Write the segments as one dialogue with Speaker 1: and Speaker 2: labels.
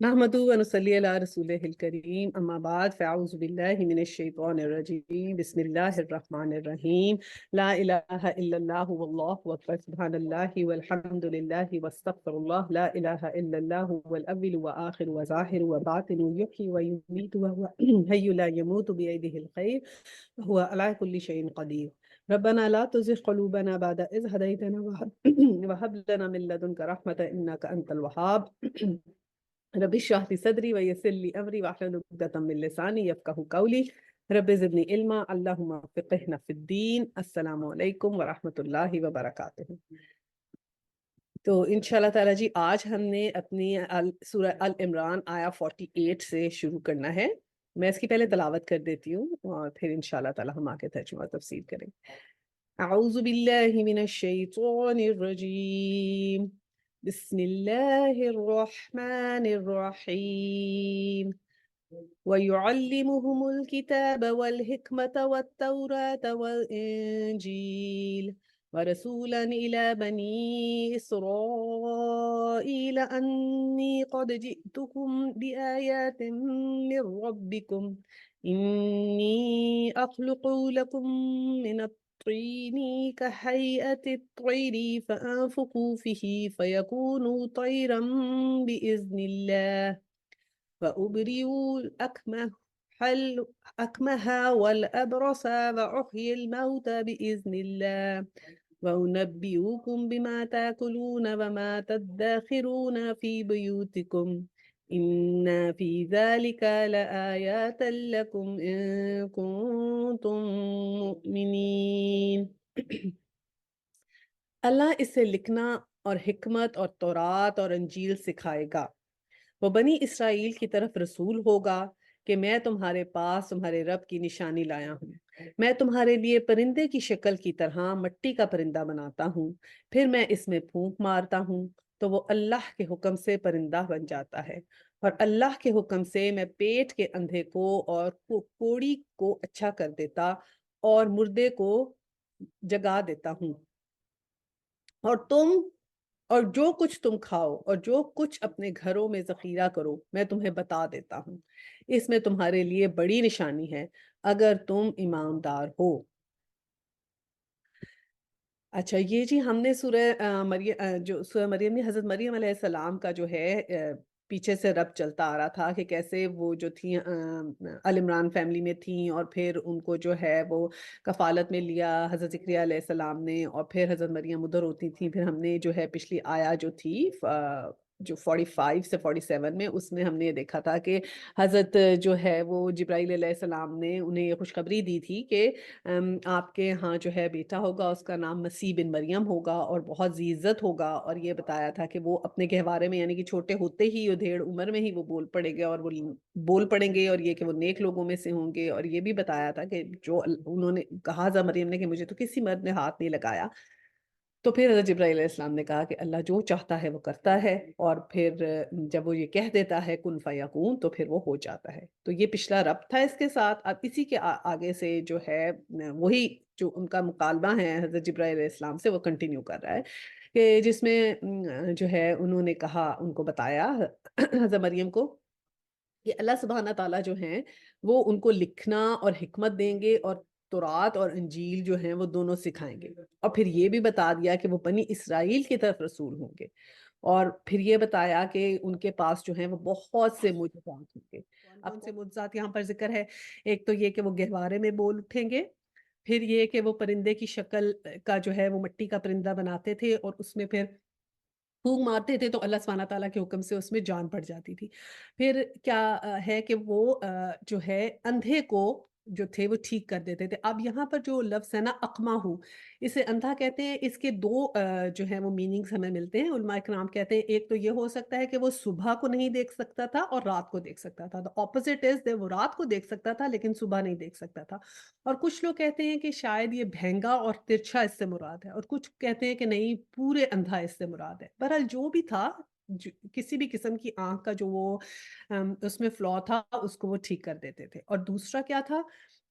Speaker 1: نحمدہ و نصلی علی رسولہ الکریم اما بعد فاعوذ باللہ من الشیطان الرجیم بسم اللہ الرحمن الرحیم لا الہ الا اللہ واللہ اکبر سبحان اللہ والحمد للہ واستغفر اللہ لا الہ الا اللہ والاول وآخر وظاہر وباطن یحیی ویمیت وهو حی لا یموت بیدہ الخیر وهو علی کل شیء قدیر ربنا لا تزغ قلوبنا بعد اذ ہدیتنا وهب لنا من لدنک رحمۃ انک انت الوہاب رب اشرح لي صدري ويسر لي امري واحلل عقدة من لساني يفقهوا قولي رب زدني علما اللهم فقهنا في الدين السلام علیکم ورحمۃ اللہ وبرکاتہ۔ تو انشاءاللہ تعالیٰ جی آج ہم نے اپنی سورہ ال عمران آیا 48 سے شروع کرنا ہے۔ میں اس کی پہلے تلاوت کر دیتی ہوں اور پھر انشاءاللہ تعالیٰ ہم آگے ترجمہ تفسیر کریں۔ اعوذ باللہ من الشیطان الرجیم بسم اللہ الرحمن الرحیم وَيُعَلِّمُهُمُ الْكِتَابَ وَالْحِكْمَةَ وَالتَّوْرَاةَ وَالْإِنْجِيلَ وَرَسُولًا إِلَى بَنِي إِسْرَائِيلَ أَنِّي قَدْ جِئْتُكُمْ بِآيَاتٍ مِّن رَّبِّكُمْ إِنِّي أَخْلُقُ لَكُم مِّنَ الطِّينِ كَهَيْئَةِ الطَّيْرِ فَأَنفُخُ فِيهِ فَيَكُونُ طَيْرًا بِإِذْنِ اللَّهِ وَأُبْرِئُ الْأَكْمَهَ وَالْأَبْرَصَ وَأُحْيِي الْمَوْتَى بِإِذْنِ اللَّهِ وَأُنَبِّئُكُم بِمَا تَأْكُلُونَ وَمَا تَدَّخِرُونَ فِي بُيُوتِكُمْ إِنَّ فِي ذَلِكَ لَآيَاتًا لَكُمْ إِن كُنتُم مُّؤْمِنِينَ۔ اللہ اسے لکھنا اور حکمت اور تورات اور انجیل سکھائے گا۔ وہ بنی اسرائیل کی طرف رسول ہوگا کہ میں تمہارے پاس تمہارے رب کی نشانی لایا ہوں۔ میں تمہارے لیے پرندے کی شکل کی طرح مٹی کا پرندہ بناتا ہوں، پھر میں اس میں پھونک مارتا ہوں تو وہ اللہ کے حکم سے پرندہ بن جاتا ہے، اور اللہ کے حکم سے میں پیٹ کے اندھے کو اور کوڑی کو اچھا کر دیتا اور مردے کو جگا دیتا ہوں، اور جو کچھ تم کھاؤ اور جو کچھ اپنے گھروں میں ذخیرہ کرو میں تمہیں بتا دیتا ہوں۔ اس میں تمہارے لیے بڑی نشانی ہے اگر تم ایماندار ہو۔ اچھا، یہ جی ہم نے سورہ مریم میں حضرت مریم علیہ السلام کا جو ہے پیچھے سے رب چلتا آ رہا تھا کہ کیسے وہ جو تھیں ال عمران فیملی میں تھیں، اور پھر ان کو جو ہے وہ کفالت میں لیا حضرت زکریا علیہ السلام نے، اور پھر حضرت مریم ادھر ہوتی تھیں۔ پھر ہم نے جو ہے پچھلی آیا جو تھی جو 45 سے 47 میں، اس میں ہم نے یہ دیکھا تھا کہ حضرت جو ہے وہ جبرائیل علیہ السلام نے انہیں یہ خوشخبری دی تھی کہ آپ کے ہاں جو ہے بیٹا ہوگا، اس کا نام مسیح بن مریم ہوگا اور بہت ذی عزت ہوگا، اور یہ بتایا تھا کہ وہ اپنے گہوارے میں یعنی کہ چھوٹے ہوتے ہی ادھیڑ عمر میں ہی وہ بول پڑیں گے، اور وہ بول پڑیں گے، اور یہ کہ وہ نیک لوگوں میں سے ہوں گے۔ اور یہ بھی بتایا تھا کہ جو انہوں نے کہا حضرت مریم نے کہ مجھے تو کسی مرد نے ہاتھ نہیں لگایا، تو پھر حضرت جبرائیل علیہ السلام نے کہا کہ اللہ جو چاہتا ہے وہ کرتا ہے، اور پھر جب وہ یہ کہہ دیتا ہے کن فیکون تو پھر وہ ہو جاتا ہے۔ تو یہ پچھلا ربط تھا اس کے ساتھ۔ اب اسی کے آگے سے جو ہے وہی جو ان کا مکالمہ ہے حضرت جبرائیل علیہ السلام سے، وہ کنٹینیو کر رہا ہے کہ جس میں جو ہے انہوں نے کہا، ان کو بتایا حضرت مریم کو کہ اللہ سبحانہ تعالیٰ جو ہیں وہ ان کو لکھنا اور حکمت دیں گے، اور تورات اور انجیل جو ہیں وہ دونوں سکھائیں گے، اور پھر یہ بھی بتا دیا کہ وہ بنی اسرائیل کی طرف رسول ہوں گے، اور پھر یہ بتایا کہ ان کے پاس جو ہیں وہ بہت سے معجزات ہوں گے۔ اب کون سے معجزات یہاں پر ذکر ہے؟ ایک تو یہ کہ وہ گہوارے میں بول اٹھیں گے، پھر یہ کہ وہ پرندے کی شکل کا جو ہے وہ مٹی کا پرندہ بناتے تھے، اور اس میں پھر پھونک مارتے تھے تو اللہ سبحانہ تعالیٰ کے حکم سے اس میں جان پڑ جاتی تھی۔ پھر کیا ہے کہ وہ جو ہے اندھے کو جو تھے وہ ٹھیک کر دیتے تھے۔ اب یہاں پر جو لفظ ہے نا اقمہ ہو، اسے اندھا کہتے ہیں۔ اس کے دو جو ہے وہ میننگز ہمیں ملتے ہیں۔ علماء کرام کہتے ہیں ایک تو یہ ہو سکتا ہے کہ وہ صبح کو نہیں دیکھ سکتا تھا اور رات کو دیکھ سکتا تھا، تو اپوزٹ از وہ رات کو دیکھ سکتا تھا لیکن صبح نہیں دیکھ سکتا تھا۔ اور کچھ لوگ کہتے ہیں کہ شاید یہ بھینگا اور ترچھا اس سے مراد ہے، اور کچھ کہتے ہیں کہ نہیں پورے اندھا اس سے مراد ہے۔ بہرحال جو بھی تھا، کسی بھی قسم کی آنکھ کا جو وہ اس میں فلا تھا اس کو وہ ٹھیک کر دیتے تھے۔ اور دوسرا کیا تھا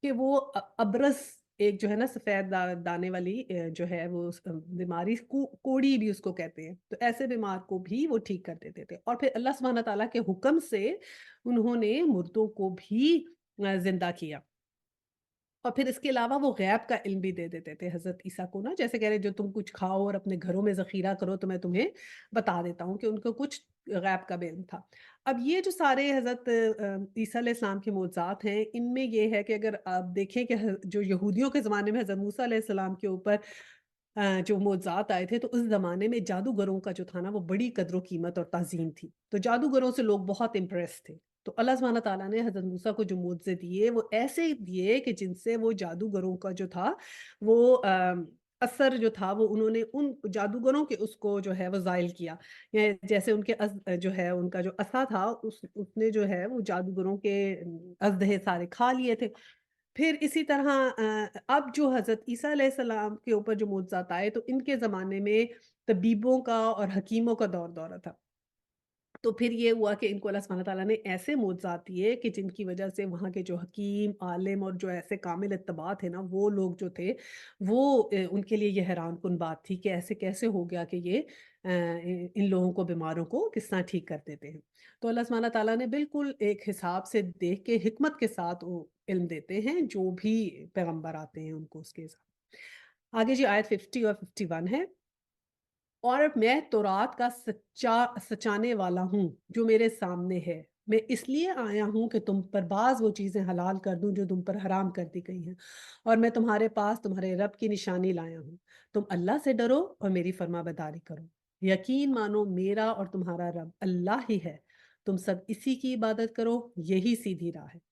Speaker 1: کہ وہ ابرص ایک جو ہے نا سفید دانے والی جو ہے وہ بیماری کوڑی بھی اس کو کہتے ہیں، تو ایسے بیمار کو بھی وہ ٹھیک کر دیتے تھے، اور پھر اللہ سبحانہ تعالیٰ کے حکم سے انہوں نے مردوں کو بھی زندہ کیا، اور پھر اس کے علاوہ وہ غیب کا علم بھی دے دیتے تھے حضرت عیسیٰ کو نا، جیسے کہہ رہے جو تم کچھ کھاؤ اور اپنے گھروں میں ذخیرہ کرو تو میں تمہیں بتا دیتا ہوں، کہ ان کو کچھ غیب کا بھی علم تھا۔ اب یہ جو سارے حضرت عیسیٰ علیہ السلام کے معجزات ہیں، ان میں یہ ہے کہ اگر آپ دیکھیں کہ جو یہودیوں کے زمانے میں حضرت موسیٰ علیہ السلام کے اوپر جو معجزات آئے تھے، تو اس زمانے میں جادوگروں کا جو تھا نا وہ بڑی قدر و قیمت اور تعظیم تھی، تو جادوگروں سے لوگ بہت امپریس تھے۔ تو اللہ سبحانہ تعالیٰ نے حضرت موسیٰ کو جو معجزے دیے وہ ایسے دیے کہ جن سے وہ جادوگروں کا جو تھا وہ اثر جو تھا وہ انہوں نے ان جادوگروں کے اس کو جو ہے وہ زائل کیا، جیسے ان کے جو ہے ان کا جو عصا تھا اس نے جو ہے وہ جادوگروں کے اژدہے سارے کھا لیے تھے۔ پھر اسی طرح اب جو حضرت عیسیٰ علیہ السلام کے اوپر جو معجزات آئے تو ان کے زمانے میں طبیبوں کا اور حکیموں کا دورہ تھا، تو پھر یہ ہوا کہ ان کو اللہ سبحانہ تعالیٰ نے ایسے معجزات دیے کہ جن کی وجہ سے وہاں کے جو حکیم عالم اور جو ایسے کامل اتباع تھے نا وہ لوگ جو تھے وہ ان کے لیے یہ حیران کن بات تھی کہ ایسے کیسے ہو گیا کہ یہ ان لوگوں کو بیماروں کو کس طرح ٹھیک کر دیتے ہیں۔ تو اللہ سبحانہ تعالیٰ نے بالکل ایک حساب سے دیکھ کے حکمت کے ساتھ وہ علم دیتے ہیں جو بھی پیغمبر آتے ہیں ان کو اس کے حساب۔ آگے جی آیت 50 اور 51 ہے، اور میں تورات کا سچانے والا ہوں جو میرے سامنے ہے، میں اس لیے آیا ہوں کہ تم پر بعض وہ چیزیں حلال کر دوں جو تم پر حرام کر دی گئی ہیں، اور میں تمہارے پاس تمہارے رب کی نشانی لایا ہوں، تم اللہ سے ڈرو اور میری فرما برداری کرو، یقین مانو میرا اور تمہارا رب اللہ ہی ہے، تم سب اسی کی عبادت کرو، یہی سیدھی راہ ہے۔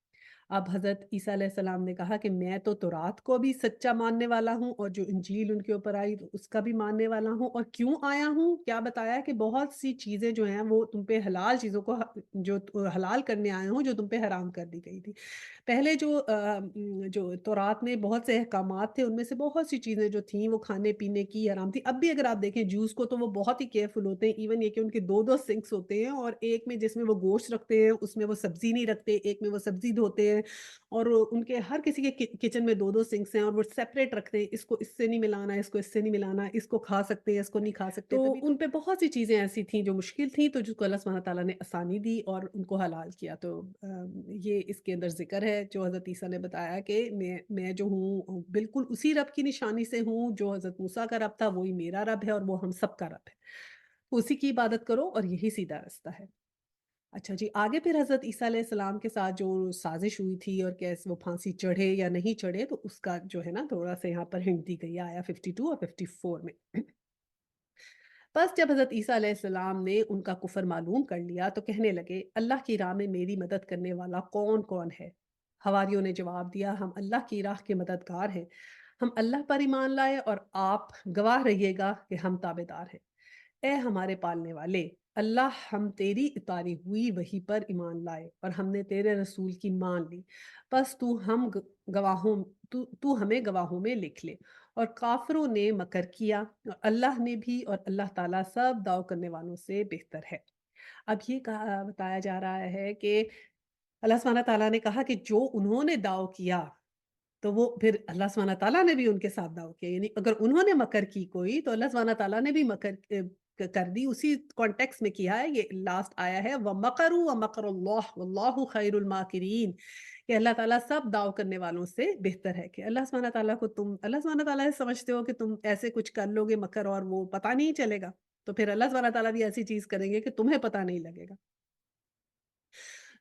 Speaker 1: اب حضرت عیسیٰ علیہ السلام نے کہا کہ میں تو تورات کو بھی سچا ماننے والا ہوں، اور جو انجیل ان کے اوپر آئی تو اس کا بھی ماننے والا ہوں، اور کیوں آیا ہوں کیا بتایا کہ بہت سی چیزیں جو ہیں وہ تم پہ حلال چیزوں کو جو حلال کرنے آیا ہوں جو تم پہ حرام کر دی گئی تھی۔ پہلے جو تورات میں بہت سے احکامات تھے، ان میں سے بہت سی چیزیں جو تھیں وہ کھانے پینے کی حرام تھی، اب بھی اگر آپ دیکھیں جوز کو تو وہ بہت ہی کیئرفل ہوتے ہیں، ایون یہ کہ ان کے دو دو سنکس ہوتے ہیں، اور ایک میں جس میں وہ گوشت رکھتے ہیں اس میں وہ سبزی نہیں رکھتے، ایک میں وہ سبزی دھوتے ہیں، اور ان کے ہر کسی کے کچن میں دو دو سنکس ہیں اور وہ سیپریٹ رکھتے ہیں، اس کو اس سے نہیں ملانا، اس کو اس سے نہیں ملانا، اس کو کھا سکتے ہیں اس کو نہیں کھا سکتے، تو ان پہ بہت سی چیزیں ایسی تھیں جو مشکل تھیں، تو جس کو اللہ سبحانہ تعالیٰ نے آسانی دی اور ان کو حلال کیا۔ تو یہ اس کے اندر ذکر ہے جو حضرت عیسیٰ نے بتایا کہ میں جو ہوں بالکل اسی رب کی نشانی سے ہوں، جو حضرت موسیٰ کا رب تھا وہی میرا رب ہے اور وہ ہم سب کا رب ہے، اسی کی عبادت کرو اور یہی سیدھا رستہ ہے۔ اچھا جی، آگے پھر حضرت عیسیٰ علیہ السلام کے ساتھ جو سازش ہوئی تھی اور کیسے وہ پھانسی چڑھے یا نہیں چڑھے، تو اس کا جو ہے نا تھوڑا سا یہاں پر ہنٹ دی گئی ہے آیا 52 اور 54 میں۔ بس جب حضرت عیسیٰ علیہ السلام نے ان کا کفر معلوم کر لیا تو کہنے لگے اللہ کی راہ میں میری مدد کرنے والا کون کون ہے؟ حواریوں نے جواب دیا ہم اللہ کی راہ کے مددگار ہیں، ہم اللہ پر ایمان لائے اور آپ گواہ رہیے گا کہ ہم تابعدار ہیں۔ اے ہمارے پالنے والے اللہ، ہم تیری اتاری ہوئی وحی پر ایمان لائے اور ہم نے تیرے رسول کی مان لی، بس گواہوں تو ہمیں گواہوں میں لکھ لے۔ اور کافروں نے مکر کیا اور اللہ نے بھی، اور اللہ تعالیٰ سب داؤ کرنے والوں سے بہتر ہے۔ اب یہ کہا بتایا جا رہا ہے کہ اللہ سبحانہ تعالیٰ نے کہا کہ جو انہوں نے داؤ کیا تو وہ پھر اللہ سبحانہ تعالیٰ نے بھی ان کے ساتھ داؤ کیا، یعنی اگر انہوں نے مکر کی کوئی تو اللہ سبحانہ تعالیٰ نے بھی مکر کر دی، اسی کانٹیکس میں کیا ہے۔ یہ لاسٹ آیا ہے وَمَكَرُوا وَمَكَرَ اللَّهُ وَاللَّهُ خَيْرُ الْمَاكِرِينَ، کہ اللہ تعالیٰ سب داؤ کرنے والوں سے بہتر ہے، کہ اللہ سبحانہ تعالیٰ کو اللہ سبحانہ تعالیٰ سے سمجھتے ہو کہ تم ایسے کچھ کر لو گے مکر اور وہ پتہ نہیں چلے گا، تو پھر اللہ سبحانہ تعالیٰ بھی ایسی چیز کریں گے کہ تمہیں پتہ نہیں لگے گا۔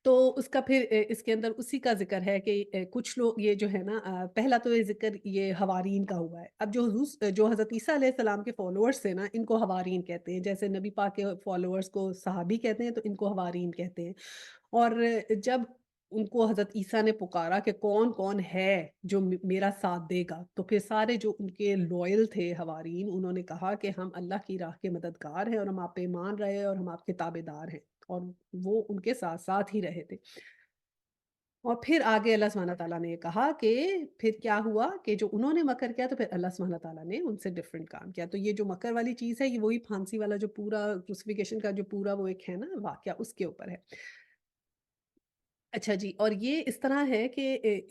Speaker 1: تو اس کا پھر اس کے اندر اسی کا ذکر ہے کہ کچھ لوگ یہ جو ہے نا پہلا تو یہ ذکر یہ حوارین کا ہوا ہے۔ اب جو حضرت عیسیٰ علیہ السلام کے فالوورز تھے نا ان کو حوارین کہتے ہیں، جیسے نبی پاک کے فالوورز کو صحابی کہتے ہیں تو ان کو حوارین کہتے ہیں۔ اور جب ان کو حضرت عیسیٰ نے پکارا کہ کون کون ہے جو میرا ساتھ دے گا، تو پھر سارے جو ان کے لوئل تھے حوارین انہوں نے کہا کہ ہم اللہ کی راہ کے مددگار ہیں اور ہم آپ پہ مان رہے ہیں اور ہم آپ کے تابع دار ہیں، اور وہ ان کے ساتھ ساتھ ہی رہے تھے۔ اور پھر آگے اللہ سبحانہ تعالیٰ نے یہ کہا کہ پھر کیا ہوا کہ جو انہوں نے مکر کیا تو پھر اللہ سبحانہ تعالیٰ نے ان سے ڈیفرنٹ کام کیا۔ تو یہ جو مکر والی چیز ہے یہ وہی پھانسی والا جو پورا کروسیفیکیشن کا جو پورا وہ ایک ہے نا واقعہ اس کے اوپر ہے۔ اچھا جی، اور یہ اس طرح ہے کہ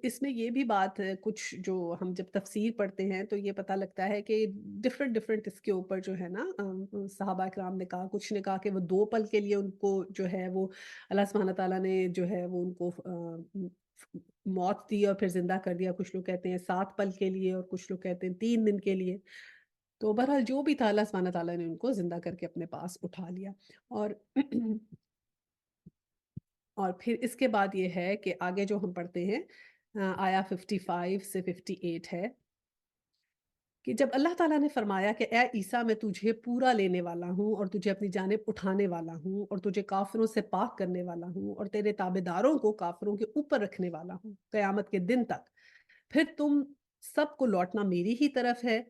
Speaker 1: اس میں یہ بھی بات ہے، کچھ جو ہم جب تفسیر پڑھتے ہیں تو یہ پتہ لگتا ہے کہ ڈفرینٹ اس کے اوپر جو ہے نا صحابہ کرام نے کہا، کچھ نے کہا کہ وہ 2 پل کے لیے ان کو جو ہے وہ اللہ سبحانہ تعالیٰ نے جو ہے وہ ان کو موت دی اور پھر زندہ کر دیا، کچھ لوگ کہتے ہیں 7 پل کے لیے اور کچھ لوگ کہتے ہیں 3 دن کے لیے۔ تو بہرحال جو بھی تھا اللہ سبحانہ تعالیٰ نے ان کو زندہ کر کے اپنے پاس اٹھا لیا، اور اور پھر اس کے بعد یہ ہے کہ آگے جو ہم پڑھتے ہیں آیا 55 سے 58 ہے کہ جب اللہ تعالیٰ نے فرمایا کہ اے عیسیٰ میں تجھے پورا لینے والا ہوں اور تجھے اپنی جانب اٹھانے والا ہوں اور تجھے کافروں سے پاک کرنے والا ہوں اور تیرے تابعداروں کو کافروں کے اوپر رکھنے والا ہوں قیامت کے دن تک، پھر تم سب کو لوٹنا میری ہی طرف ہے،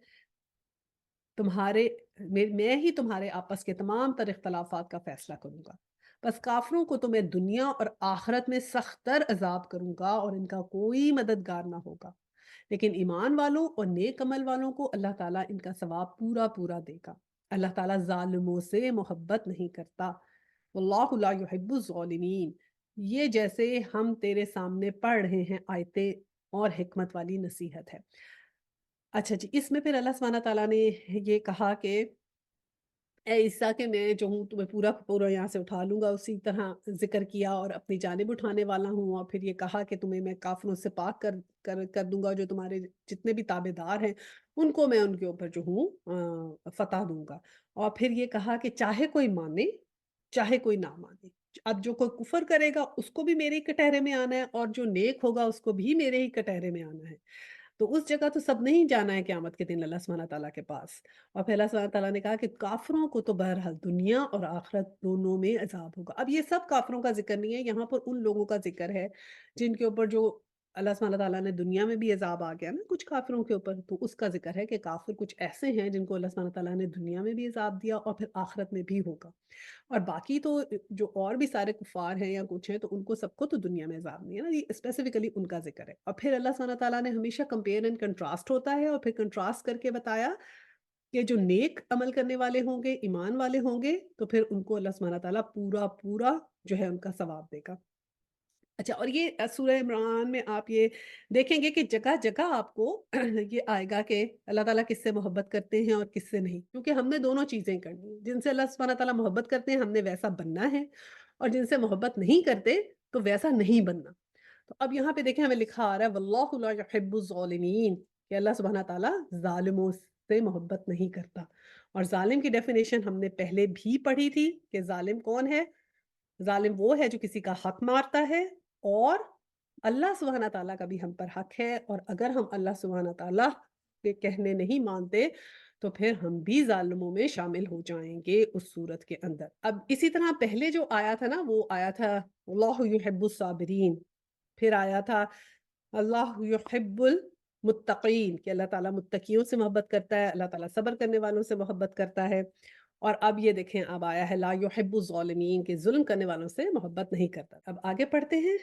Speaker 1: تمہارے میں ہی تمہارے آپس کے تمام تر اختلافات کا فیصلہ کروں گا، بس کافروں کو تو میں دنیا اور آخرت میں سخت تر عذاب کروں گا اور ان کا کوئی مددگار نہ ہوگا، لیکن ایمان والوں اور نیک عمل والوں کو اللہ تعالیٰ ان کا ثواب پورا پورا دے گا۔ اللہ تعالیٰ ظالموں سے محبت نہیں کرتا، واللہ لا يحب الظالمین۔ یہ جیسے ہم تیرے سامنے پڑھ رہے ہیں آیتیں اور حکمت والی نصیحت ہے۔ اچھا جی، اس میں پھر اللہ سبحانہ تعالیٰ نے یہ کہا کہ اے عیسیٰ کہ میں جو ہوں تمہیں پورا پورا یہاں سے اٹھا لوں گا، اسی طرح ذکر کیا اور اپنی جانب اٹھانے والا ہوں، اور پھر یہ کہا کہ تمہیں میں کافروں سے پاک کر دوں گا، جو تمہارے جتنے بھی تابع دار ہیں ان کو میں ان کے اوپر جو ہوں فتح دوں گا، اور پھر یہ کہا کہ چاہے کوئی مانے چاہے کوئی نہ مانے، اب جو کوئی کفر کرے گا اس کو بھی میرے ہی کٹہرے میں آنا ہے اور جو نیک ہوگا اس کو بھی میرے ہی کٹہرے میں آنا ہے۔ تو اس جگہ تو سب نہیں جانا ہے قیامت کے دن اللہ سبحانہ تعالیٰ کے پاس، اور پھر اللہ سبحانہ تعالیٰ نے کہا کہ کافروں کو تو بہرحال دنیا اور آخرت دونوں میں عذاب ہوگا۔ اب یہ سب کافروں کا ذکر نہیں ہے، یہاں پر ان لوگوں کا ذکر ہے جن کے اوپر جو اللہ سبحانہ تعالیٰ نے دنیا میں بھی عذاب آ گیا نا کچھ کافروں کے اوپر، تو اس کا ذکر ہے کہ کافر کچھ ایسے ہیں جن کو اللہ سبحانہ تعالیٰ نے دنیا میں بھی عذاب دیا اور پھر آخرت میں بھی ہوگا، اور باقی تو جو اور بھی سارے کفار ہیں یا کچھ ہیں تو ان کو سب کو تو دنیا میں عذاب نہیں ہے نا، یہ اسپیسیفکلی ان کا ذکر ہے، اور پھر اللہ سبحانہ تعالیٰ نے ہمیشہ کمپیئر اینڈ کنٹراسٹ ہوتا ہے، اور پھر کنٹراسٹ کر کے بتایا کہ جو نیک عمل کرنے والے ہوں گے، ایمان والے ہوں گے، تو پھر ان کو اللہ سبحانہ تعالیٰ پورا پورا جو ہے ان کا ثواب دے گا۔ اچھا، اور یہ سورہ عمران میں آپ یہ دیکھیں گے کہ جگہ جگہ آپ کو یہ آئے گا کہ اللہ تعالیٰ کس سے محبت کرتے ہیں اور کس سے نہیں، کیونکہ ہم نے دونوں چیزیں کرنی ہیں، جن سے اللہ سبحانہ تعالیٰ محبت کرتے ہیں ہم نے ویسا بننا ہے، اور جن سے محبت نہیں کرتے تو ویسا نہیں بننا۔ تو اب یہاں پہ دیکھیں ہمیں لکھا آ رہا ہے واللہ لا يحب الظالمین، کہ اللہ سبحانہ تعالیٰ ظالموں سے محبت نہیں کرتا، اور ظالم کی ڈیفینیشن ہم نے پہلے بھی پڑھی تھی کہ ظالم کون ہے؟ ظالم وہ ہے جو کسی کا حق مارتا ہے، اور اللہ سبحانہ تعالیٰ کا بھی ہم پر حق ہے، اور اگر ہم اللہ سبحانہ تعالیٰ کے کہنے نہیں مانتے تو پھر ہم بھی ظالموں میں شامل ہو جائیں گے اس صورت کے اندر۔ اب اسی طرح پہلے جو آیا تھا نا وہ آیا تھا اللہ یحب الصابرین، پھر آیا تھا اللہ یحب المتقین کہ اللہ تعالیٰ متقیوں سے محبت کرتا ہے، اللہ تعالیٰ صبر کرنے والوں سے محبت کرتا ہے، اور اب یہ دیکھیں اب آیا ہے لا یحب الظالمین کہ ظلم کرنے والوں سے محبت نہیں کرتا۔ اب آگے پڑھتے ہیں،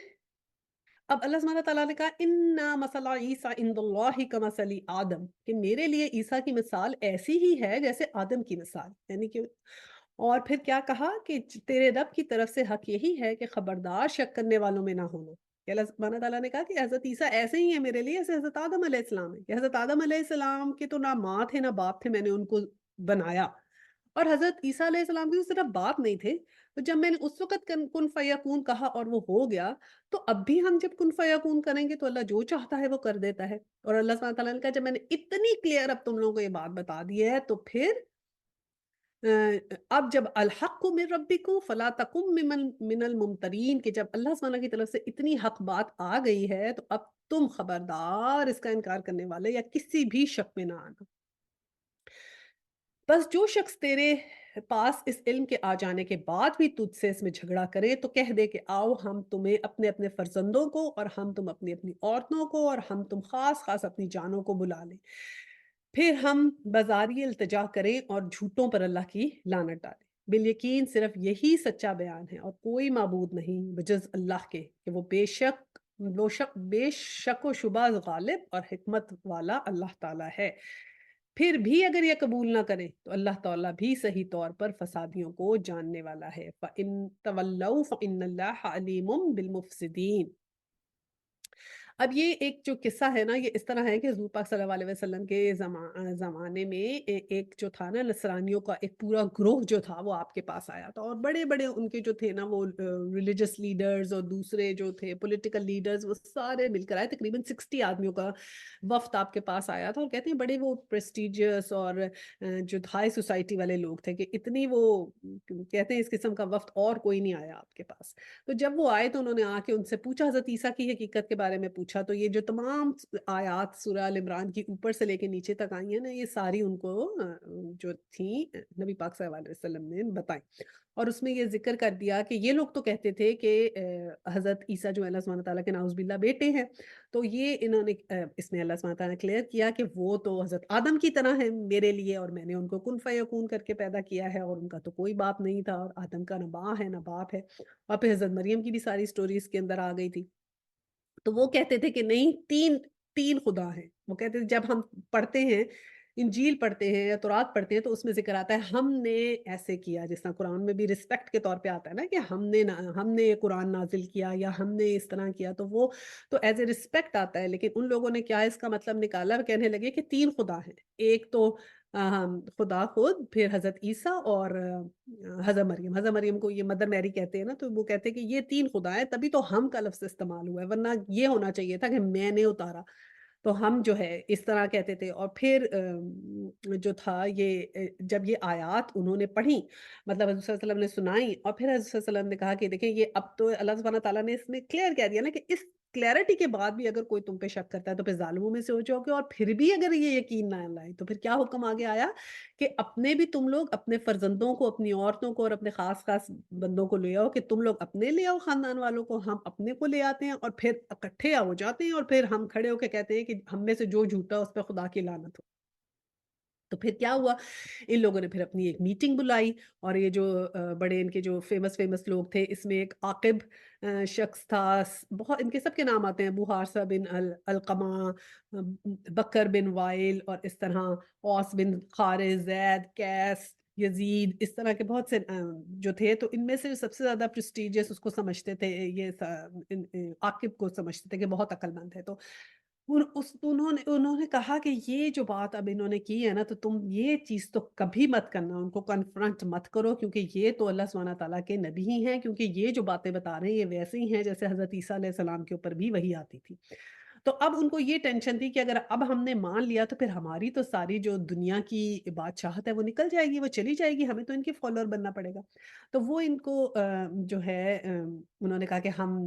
Speaker 1: اب اللہ سبحانہ تعالیٰ نے کہا اِنَّا مَثَلَ عِیسیٰ عِندَ اللہِ کَمَثَلِ آدم، کہ میرے لیے عیسیٰ کی مثال ایسی ہی ہے جیسے آدم کی مثال، یعنی کہ اور پھر کیا کہا کہ تیرے رب کی طرف سے حق یہی ہے کہ خبردار شک کرنے والوں میں نہ ہونا، کہ اللہ سبحانہ تعالیٰ نے کہا کہ حضرت عیسیٰ ایسے ہی ہیں میرے لیے جیسے حضرت آدم علیہ السلام ہے، کہ حضرت آدم علیہ السلام کے تو نہ ماں تھے نہ باپ تھے، میں نے ان کو بنایا، اور حضرت عیسیٰ علیہ السلام کے صرف باپ نہیں تھے، تو جب میں نے اس وقت کن فیکون کہا اور وہ ہو گیا، تو اب بھی ہم جب کن فیکون کریں گے تو اللہ جو چاہتا ہے وہ کر دیتا ہے، اور اللہ سبحانہ تعالیٰ نے کہا جب میں نے اتنی کلیئر اب تم لوگوں کو یہ بات بتا دی ہے تو پھر اب جب الحق من ربکم فلا تکن من الممترین، کہ جب اللہ سبحانہ کی طرف سے اتنی حق بات آ گئی ہے تو اب تم خبردار اس کا انکار کرنے والے یا کسی بھی شک میں نہ آنا۔ بس جو شخص تیرے پاس اس علم کے آ جانے کے بعد بھی تجھ سے اس میں جھگڑا کرے تو کہہ دے کہ آؤ ہم تمہیں اپنے اپنے فرزندوں کو اور ہم تم اپنی اپنی عورتوں کو اور ہم تم خاص خاص اپنی جانوں کو بلا لیں، پھر ہم بازاری التجا کریں اور جھوٹوں پر اللہ کی لعنت ڈالیں۔ بالیقین صرف یہی سچا بیان ہے اور کوئی معبود نہیں بجز اللہ کے کہ وہ بے شک و شبہ غالب اور حکمت والا اللہ تعالی ہے۔ پھر بھی اگر یہ قبول نہ کریں تو اللہ تعالیٰ بھی صحیح طور پر فسادیوں کو جاننے والا ہے. فَإِن تَوَلَّوْا فَإِنَّ اللَّهَ عَلِيمٌ بِالْمُفْسِدِينَ. اب یہ ایک جو قصہ ہے نا، یہ اس طرح ہے کہ حضور پاک صلی اللہ علیہ وسلم کے زمانے میں ایک جو تھا نا، نصرانیوں کا ایک پورا گروہ جو تھا وہ آپ کے پاس آیا تھا، اور بڑے بڑے ان کے جو تھے نا وہ ریلیجس لیڈرز اور دوسرے جو تھے پولیٹیکل لیڈرز، وہ سارے مل کر آئے. تقریباً 60 آدمیوں کا وفد آپ کے پاس آیا تھا، اور کہتے ہیں بڑے وہ پریسٹیجیس اور جو ہائی سوسائٹی والے لوگ تھے کہ اتنی وہ کہتے ہیں اس قسم کا وفد اور کوئی نہیں آیا آپ کے پاس. تو جب وہ آئے تو انہوں نے آ کے ان سے پوچھا، حضرت عیسیٰ کی حقیقت کے بارے میں پوچھا. تو یہ جو تمام آیات سورہ ال عمران کی اوپر سے لے کے نیچے تک آئی ہیں نا، یہ ساری ان کو جو تھیں نبی پاک صلی اللہ علیہ وسلم نے بتائیں. اور اس میں یہ ذکر کر دیا کہ یہ لوگ تو کہتے تھے کہ حضرت عیسیٰ جو اللہ سبحانہ تعالیٰ کے نعوذ باللہ بیٹے ہیں، تو یہ انہوں نے اس میں اللہ سبحانہ تعالیٰ نے کلیئر کیا کہ وہ تو حضرت آدم کی طرح ہے میرے لیے، اور میں نے ان کو کن فیکون کر کے پیدا کیا ہے، اور ان کا تو کوئی باپ نہیں تھا، اور آدم کا نہ ماں ہے نہ باپ ہے. اور پھر حضرت مریم کی بھی ساری سٹوریز کے اندر آ گئی تھی. تو وہ کہتے تھے کہ نہیں، تین تین خدا ہیں. وہ کہتے تھے جب ہم پڑھتے ہیں، انجیل پڑھتے ہیں یا تورات پڑھتے ہیں، تو اس میں ذکر آتا ہے ہم نے ایسے کیا، جس طرح قرآن میں بھی رسپیکٹ کے طور پہ آتا ہے نا کہ ہم نے یہ قرآن نازل کیا یا ہم نے اس طرح کیا، تو وہ تو ایز اے رسپیکٹ آتا ہے. لیکن ان لوگوں نے کیا اس کا مطلب نکالا، وہ کہنے لگے کہ تین خدا ہیں. ایک تو خدا خود، پھر حضرت عیسیٰ اور حضرت مریم. حضرت مریم کو یہ مدر میری کہتے ہیں نا، تو وہ کہتے ہیں کہ یہ تین خدا ہیں، تبھی تو ہم کا لفظ استعمال ہوا ہے، ورنہ یہ ہونا چاہیے تھا کہ میں نے اتارا. تو ہم جو ہے اس طرح کہتے تھے. اور پھر جو تھا یہ جب یہ آیات انہوں نے پڑھی، مطلب حضرت صلی اللہ علیہ وسلم نے سنائی، اور پھر حضرت صلی اللہ علیہ وسلم نے کہا کہ دیکھیں یہ اب تو اللہ سبحانہ تعالیٰ نے اس میں کلیئر کہہ دیا نا کہ اس کلیئرٹی کے بعد بھی اگر کوئی تم پہ شک کرتا ہے تو پھر ظالموں میں سے ہو جاؤ گے، اور پھر بھی اگر یہ یقین نہ لائے تو پھر کیا حکم آگے آیا کہ اپنے بھی تم لوگ اپنے فرزندوں کو، اپنی عورتوں کو اور اپنے خاص خاص بندوں کو لے آؤ، کہ تم لوگ اپنے لے آؤ خاندان والوں کو، ہم اپنے کو لے آتے ہیں، اور پھر اکٹھے ہو جاتے ہیں، اور پھر ہم کھڑے ہو کے کہتے ہیں کہ ہم میں سے جو جھوٹا اس پہ خدا کی لعنت ہو. تو پھر کیا ہوا، ان لوگوں نے پھر اپنی ایک میٹنگ بلائی، اور یہ جو بڑے ان کے جو فیمس لوگ تھے، اس میں ایک عاقب شخص تھا، بہت ان کے سب کے نام آتے ہیں، ابو حارثہ بن القمہ، بکر بن وائل، اور اس طرح اوس بن خارث، زید، قیس، یزید، اس طرح کے بہت سے جو تھے. تو ان میں سے سب سے زیادہ پریسٹیجیس اس کو سمجھتے تھے، یہ عاقب کو سمجھتے تھے کہ بہت عقل مند ہے. تو انہوں نے کہا کہ یہ جو بات اب انہوں نے کی ہے نا، تو تم یہ چیز تو کبھی مت کرنا، ان کو کنفرنٹ مت کرو، کیونکہ یہ تو اللہ سبحانہ تعالیٰ کے نبی ہی ہیں، کیونکہ یہ جو باتیں بتا رہے ہیں یہ ویسے ہی ہیں جیسے حضرت عیسیٰ علیہ السلام کے اوپر بھی وہی آتی تھی. تو اب ان کو یہ ٹینشن تھی کہ اگر اب ہم نے مان لیا تو پھر ہماری تو ساری جو دنیا کی بادشاہت ہے وہ نکل جائے گی، وہ چلی جائے گی، ہمیں تو ان کے فالوور بننا پڑے گا. تو وہ ان کو جو ہے انہوں نے کہا کہ ہم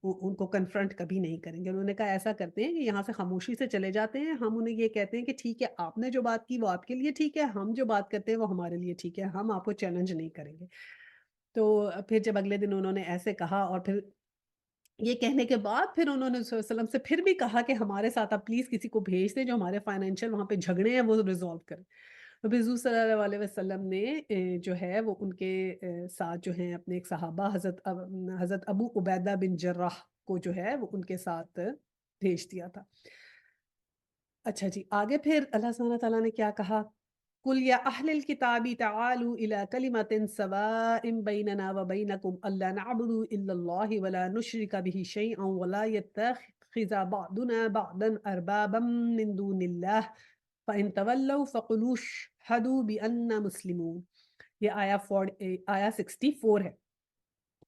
Speaker 1: ان کو کنفرنٹ کبھی نہیں کریں گے. انہوں نے کہا ایسا کرتے ہیں کہ یہاں سے خاموشی سے چلے جاتے ہیں، ہم انہیں یہ کہتے ہیں کہ ٹھیک ہے آپ نے جو بات کی وہ آپ کے لیے ٹھیک ہے، ہم جو بات کرتے ہیں وہ ہمارے لیے ٹھیک ہے، ہم آپ کو چیلنج نہیں کریں گے. تو پھر جب اگلے دن انہوں نے ایسے کہا، اور پھر یہ کہنے کے بعد پھر انہوں نے صلی اللہ علیہ وسلم سے پھر بھی کہا کہ ہمارے ساتھ آپ پلیز کسی کو بھیج دیں جو ہمارے فائنینشیل وہاں پہ جھگڑے ہیں وہ ریزالو کرے. تو پھر حضور صلی اللہ علیہ وسلم نے جو ہے وہ ان کے ساتھ جو ہیں اپنے ایک صحابہ حضرت ابو عبیدہ بن جراح کو جو ہے وہ ان کے ساتھ بھیج دیا تھا. اچھا جی، آگے پھر اللہ سبحانہ تعالیٰ نے کیا کہا، قُلْ يَا أَهْلَ الْكِتَابِ تَعَالُوا إِلَىٰ كَلِمَةٍ سَوَاءٍ بَيْنَنَا وَبَيْنَكُمْ أَلَّا نَعْبُدَ إِلَّا اللَّهَ وَلَا نُشْرِكَ بِهِ شَيْئًا وَلَا يَتَّخِذَ بَعْضُنَا بَعْضًا أَرْبَابًا مِّن دُونِ اللَّهِ فَإِن تَوَلَّوْا فَقُولُوا اشْهَدُوا بِأَنَّا مُسْلِمُونَ. یہ آیا 64 ہے.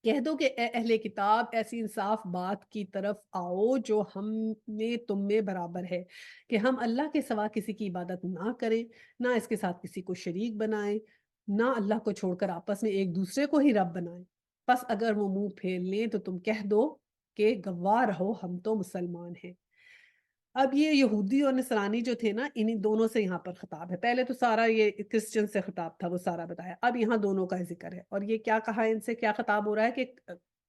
Speaker 1: کہہ دو کہ اے اہل کتاب، ایسی انصاف بات کی طرف آؤ جو ہم میں تم میں برابر ہے، کہ ہم اللہ کے سوا کسی کی عبادت نہ کریں، نہ اس کے ساتھ کسی کو شریک بنائیں، نہ اللہ کو چھوڑ کر آپس میں ایک دوسرے کو ہی رب بنائیں. بس اگر وہ منہ پھیر لیں تو تم کہہ دو کہ گواہ رہو ہم تو مسلمان ہیں. اب یہ یہودی اور نصرانی جو تھے نا، انہی دونوں سے یہاں پر خطاب ہے. پہلے تو سارا یہ کرسچن سے خطاب تھا، وہ سارا بتایا. اب یہاں دونوں کا ذکر ہے، اور یہ کیا کہا ہے، ان سے کیا خطاب ہو رہا ہے کہ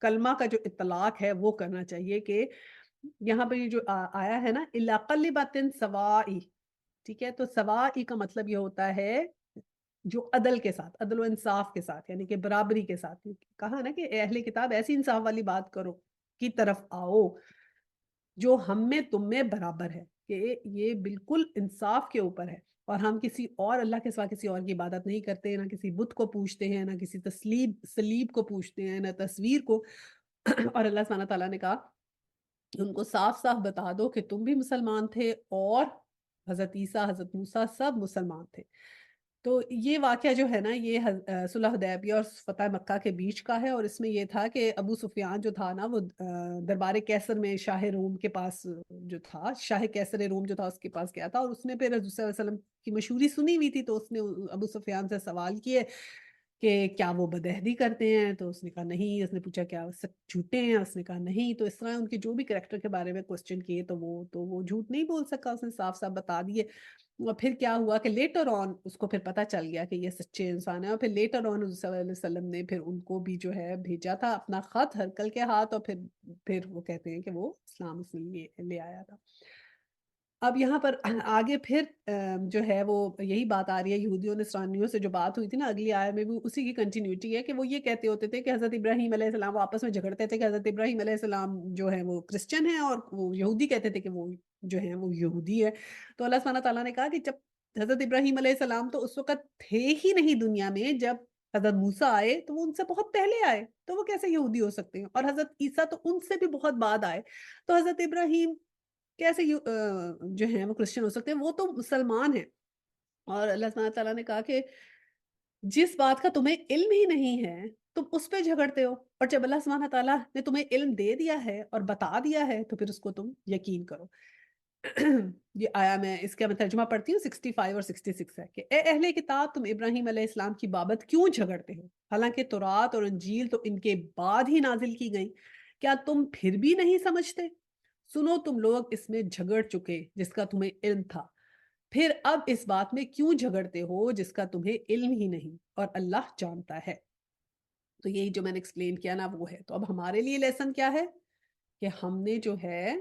Speaker 1: کلمہ کا جو اطلاق ہے وہ کرنا چاہیے. کہ یہاں پہ یہ جو آیا ہے نا اِلَّا قَلِبَةٍ سَوَاءٍ، ٹھیک ہے، تو سوائی کا مطلب یہ ہوتا ہے جو عدل کے ساتھ، عدل و انصاف کے ساتھ، یعنی کہ برابری کے ساتھ. کہا نا کہ اے اہل کتاب ایسی انصاف والی بات کرو کی طرف آؤ جو ہم میں تم میں برابر ہے، کہ یہ بالکل انصاف کے اوپر ہے. اور ہم کسی اور اللہ کے سوا کسی اور کی عبادت نہیں کرتے، نہ کسی بت کو پوجتے ہیں، نہ کسی سلیب کو پوجتے ہیں، نہ تصویر کو۔ اور اللہ سبحانہ تعالیٰ نے کہا ان کو صاف صاف بتا دو کہ تم بھی مسلمان تھے اور حضرت عیسیٰ، حضرت موسیٰ سب مسلمان تھے۔ تو یہ واقعہ جو ہے نا، یہ صلح حدیبیہ اور فتح مکہ کے بیچ کا ہے، اور اس میں یہ تھا کہ ابو سفیان جو تھا نا، وہ دربار کیسر میں شاہ روم کے پاس جو تھا، شاہ کیسر روم جو تھا اس کے پاس گیا تھا، اور اس نے پھر حضور صلی اللہ علیہ وسلم کی مشہوری سنی ہوئی تھی، تو اس نے ابو سفیان سے سوال کیے کہ کیا وہ بدعہدی کرتے ہیں؟ تو اس نے کہا نہیں۔ اس نے پوچھا کیا وہ سب جھوٹے ہیں؟ اس نے کہا نہیں۔ تو اس طرح ان کے جو بھی کریکٹر کے بارے میں کوسچن کیے، تو وہ جھوٹ نہیں بول سکا، اس نے صاف صاف بتا دیے۔ اور پھر کیا ہوا کہ لیٹر آن اس کو پھر پتہ چل گیا کہ یہ سچے انسان ہیں، اور پھر لیٹر آن حضور صلی اللہ علیہ وسلم نے پھر ان کو بھی جو ہے بھیجا تھا اپنا خط ہرقل کے ہاتھ، اور پھر وہ کہتے ہیں کہ وہ اسلام اس نے لے آیا تھا۔ اب یہاں پر آگے پھر جو ہے وہ یہی بات آ رہی ہے، یہودیوں نصرانیوں سے جو بات ہوئی تھی نا اگلی آیت میں بھی اسی کی کنٹینیوٹی ہے، کہ وہ یہ کہتے ہوتے تھے کہ حضرت ابراہیم علیہ السلام، وہ آپس میں جھگڑتے تھے کہ حضرت ابراہیم علیہ السلام جو ہے وہ کرسچن ہیں اور وہ یہودی کہتے تھے کہ وہ جو ہیں وہ یہودی ہے۔ تو اللہ سبحانہ تعالیٰ نے کہا کہ جب حضرت ابراہیم علیہ السلام تو اس وقت تھے ہی نہیں دنیا میں، جب حضرت موسیٰ آئے تو وہ ان سے بہت پہلے آئے، تو وہ کیسے یہودی ہو سکتے ہیں؟ اور حضرت عیسیٰ تو ان سے بھی بہت بعد آئے، تو حضرت ابراہیم کیسے جو ہیں وہ کرسچن ہو سکتے ہیں؟ وہ تو مسلمان ہیں۔ اور اللہ سبحانہ تعالیٰ نے کہا کہ جس بات کا تمہیں علم ہی نہیں ہے تم اس پہ جھگڑتے ہو، اور جب اللہ سبحانہ تعالیٰ نے تمہیں علم دے دیا ہے اور بتا دیا ہے تو پھر اس کو تم یقین کرو۔ یہ آیا میں اس کا میں ترجمہ پڑھتی ہوں، 65 اور 66 ہے کہ اے اہل کتاب، تم ابراہیم علیہ السلام کی بابت کیوں جھگڑتے ہو، حالانکہ تورات اور انجیل تو ان کے بعد ہی نازل کی گئی، کیا تم پھر بھی نہیں سمجھتے؟ سنو، تم لوگ اس میں جھگڑ چکے جس کا تمہیں علم تھا، پھر اب اس بات میں کیوں جھگڑتے ہو جس کا تمہیں علم ہی نہیں، اور اللہ جانتا ہے۔ تو یہی جو میں نے ایکسپلین کیا نا وہ ہے۔ تو اب ہمارے لیے لیسن کیا ہے کہ ہم نے جو ہے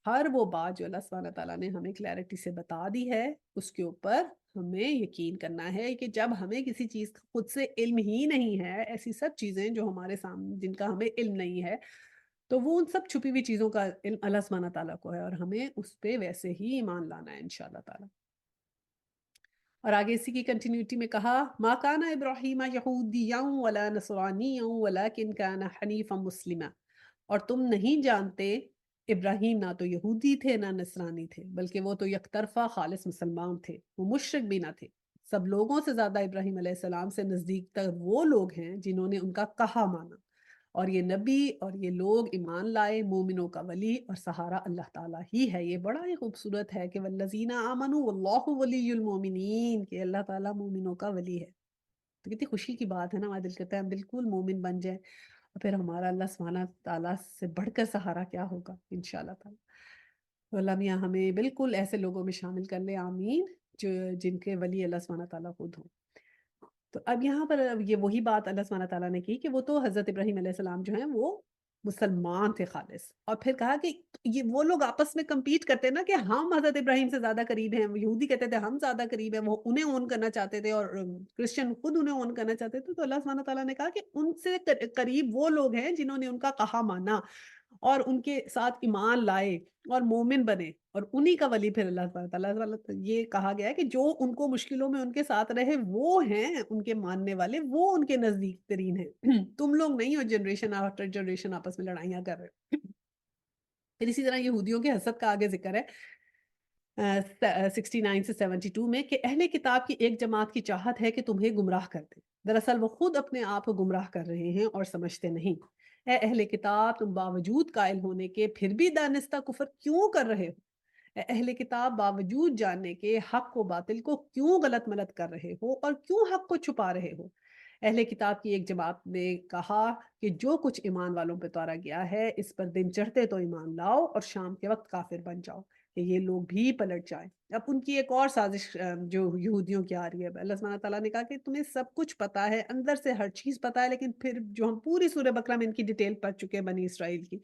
Speaker 1: ہر وہ بات جو اللہ سبحانہ تعالیٰ نے ہمیں کلیئرٹی سے بتا دی ہے، اس کے اوپر ہمیں یقین کرنا ہے کہ جب ہمیں کسی چیز کا خود سے علم ہی نہیں ہے، ایسی سب چیزیں جو ہمارے سامنے جن کا ہمیں علم نہیں ہے، تو وہ ان سب چھپی ہوئی چیزوں کا علم اللہ سبحانہ تعالیٰ کو ہے، اور ہمیں اس پہ ویسے ہی ایمان لانا ہے انشاءاللہ تعالیٰ۔ اور آگے اسی کی کنٹینیوٹی میں کہا ما کان ابراہیم یہودیا ولا نصرانیا ولکن کان حنیفا مسلما، اور تم نہیں جانتے ابراہیم نہ تو یہودی تھے نہ نصرانی تھے، بلکہ وہ تو یک طرفہ خالص مسلمان تھے، وہ مشرک بھی نہ تھے۔ سب لوگوں سے زیادہ ابراہیم علیہ السلام سے نزدیک تر وہ لوگ ہیں جنہوں نے ان کا کہا مانا، اور یہ نبی اور یہ لوگ ایمان لائے، مومنوں کا ولی اور سہارا اللہ تعالیٰ ہی ہے۔ یہ بڑا ہی خوبصورت ہے کہ والذین آمنوا واللہ ولی المومنین، کہ اللہ تعالیٰ مومنوں کا ولی ہے۔ تو کتنی خوشی کی بات ہے نا، ہمارا دل کرتا ہے ہم بالکل مومن بن جائیں، اور پھر ہمارا اللہ سبحانہ تعالیٰ سے بڑھ کر سہارا کیا ہوگا انشاءاللہ تعالیٰ۔ تو اللہ میاں ہمیں بالکل ایسے لوگوں میں شامل کر لے، آمین، جو جن کے ولی اللہ سبحانہ تعالیٰ خود ہوں۔ تو اب یہاں پر یہ وہی بات اللہ سبحانہ تعالیٰ نے کی کہ وہ تو حضرت ابراہیم علیہ السلام جو ہیں وہ مسلمان تھے خالص، اور پھر کہا کہ یہ وہ لوگ آپس میں کمپیٹ کرتے ہیں نا کہ ہم حضرت ابراہیم سے زیادہ قریب ہیں، یہودی کہتے تھے ہم زیادہ قریب ہیں، وہ انہیں اون کرنا چاہتے تھے، اور کرسچن خود انہیں اون کرنا چاہتے تھے۔ تو اللہ سبحانہ تعالیٰ نے کہا کہ ان سے قریب وہ لوگ ہیں جنہوں نے ان کا کہا مانا اور ان کے ساتھ ایمان لائے اور مومن بنے، اور انہی کا ولی پھر اللہ سبحانہ تعالیٰ۔ یہ کہا گیا ہے کہ جو ان کو مشکلوں میں ان کے ساتھ رہے وہ ہیں ان کے ماننے والے، وہ ان کے نزدیک ترین ہیں، تم لوگ نہیں ہو جنریشن آفٹر جنریشن آپس میں لڑائیاں کر رہے۔ پھر اسی طرح یہودیوں کے حسد کا آگے ذکر ہے 69 سے 72 میں کہ اہل کتاب کی ایک جماعت کی چاہت ہے کہ تمہیں گمراہ کر دے، دراصل وہ خود اپنے آپ کو گمراہ کر رہے ہیں اور سمجھتے نہیں۔ اے اہل کتاب، تم باوجود قائل ہونے کے پھر بھی دانستہ کفر کیوں کر رہے ہو؟ اے اہل کتاب، باوجود جاننے کے حق و باطل کو کیوں غلط ملت کر رہے ہو اور کیوں حق کو چھپا رہے ہو؟ اہل کتاب کی ایک جماعت نے کہا کہ جو کچھ ایمان والوں پہ اتارا گیا ہے اس پر دن چڑھتے تو ایمان لاؤ اور شام کے وقت کافر بن جاؤ کہ یہ لوگ بھی پلٹ جائیں۔ اب ان کی ایک اور سازش جو یہودیوں کی آ رہی ہے، اللہ سبحانہ تعالیٰ نے کہا کہ تمہیں سب کچھ پتا ہے، اندر سے ہر چیز پتا ہے، لیکن پھر جو ہم پوری سورہ بقرہ میں ان کی ڈیٹیل پڑھ چکے ہیں بنی اسرائیل کی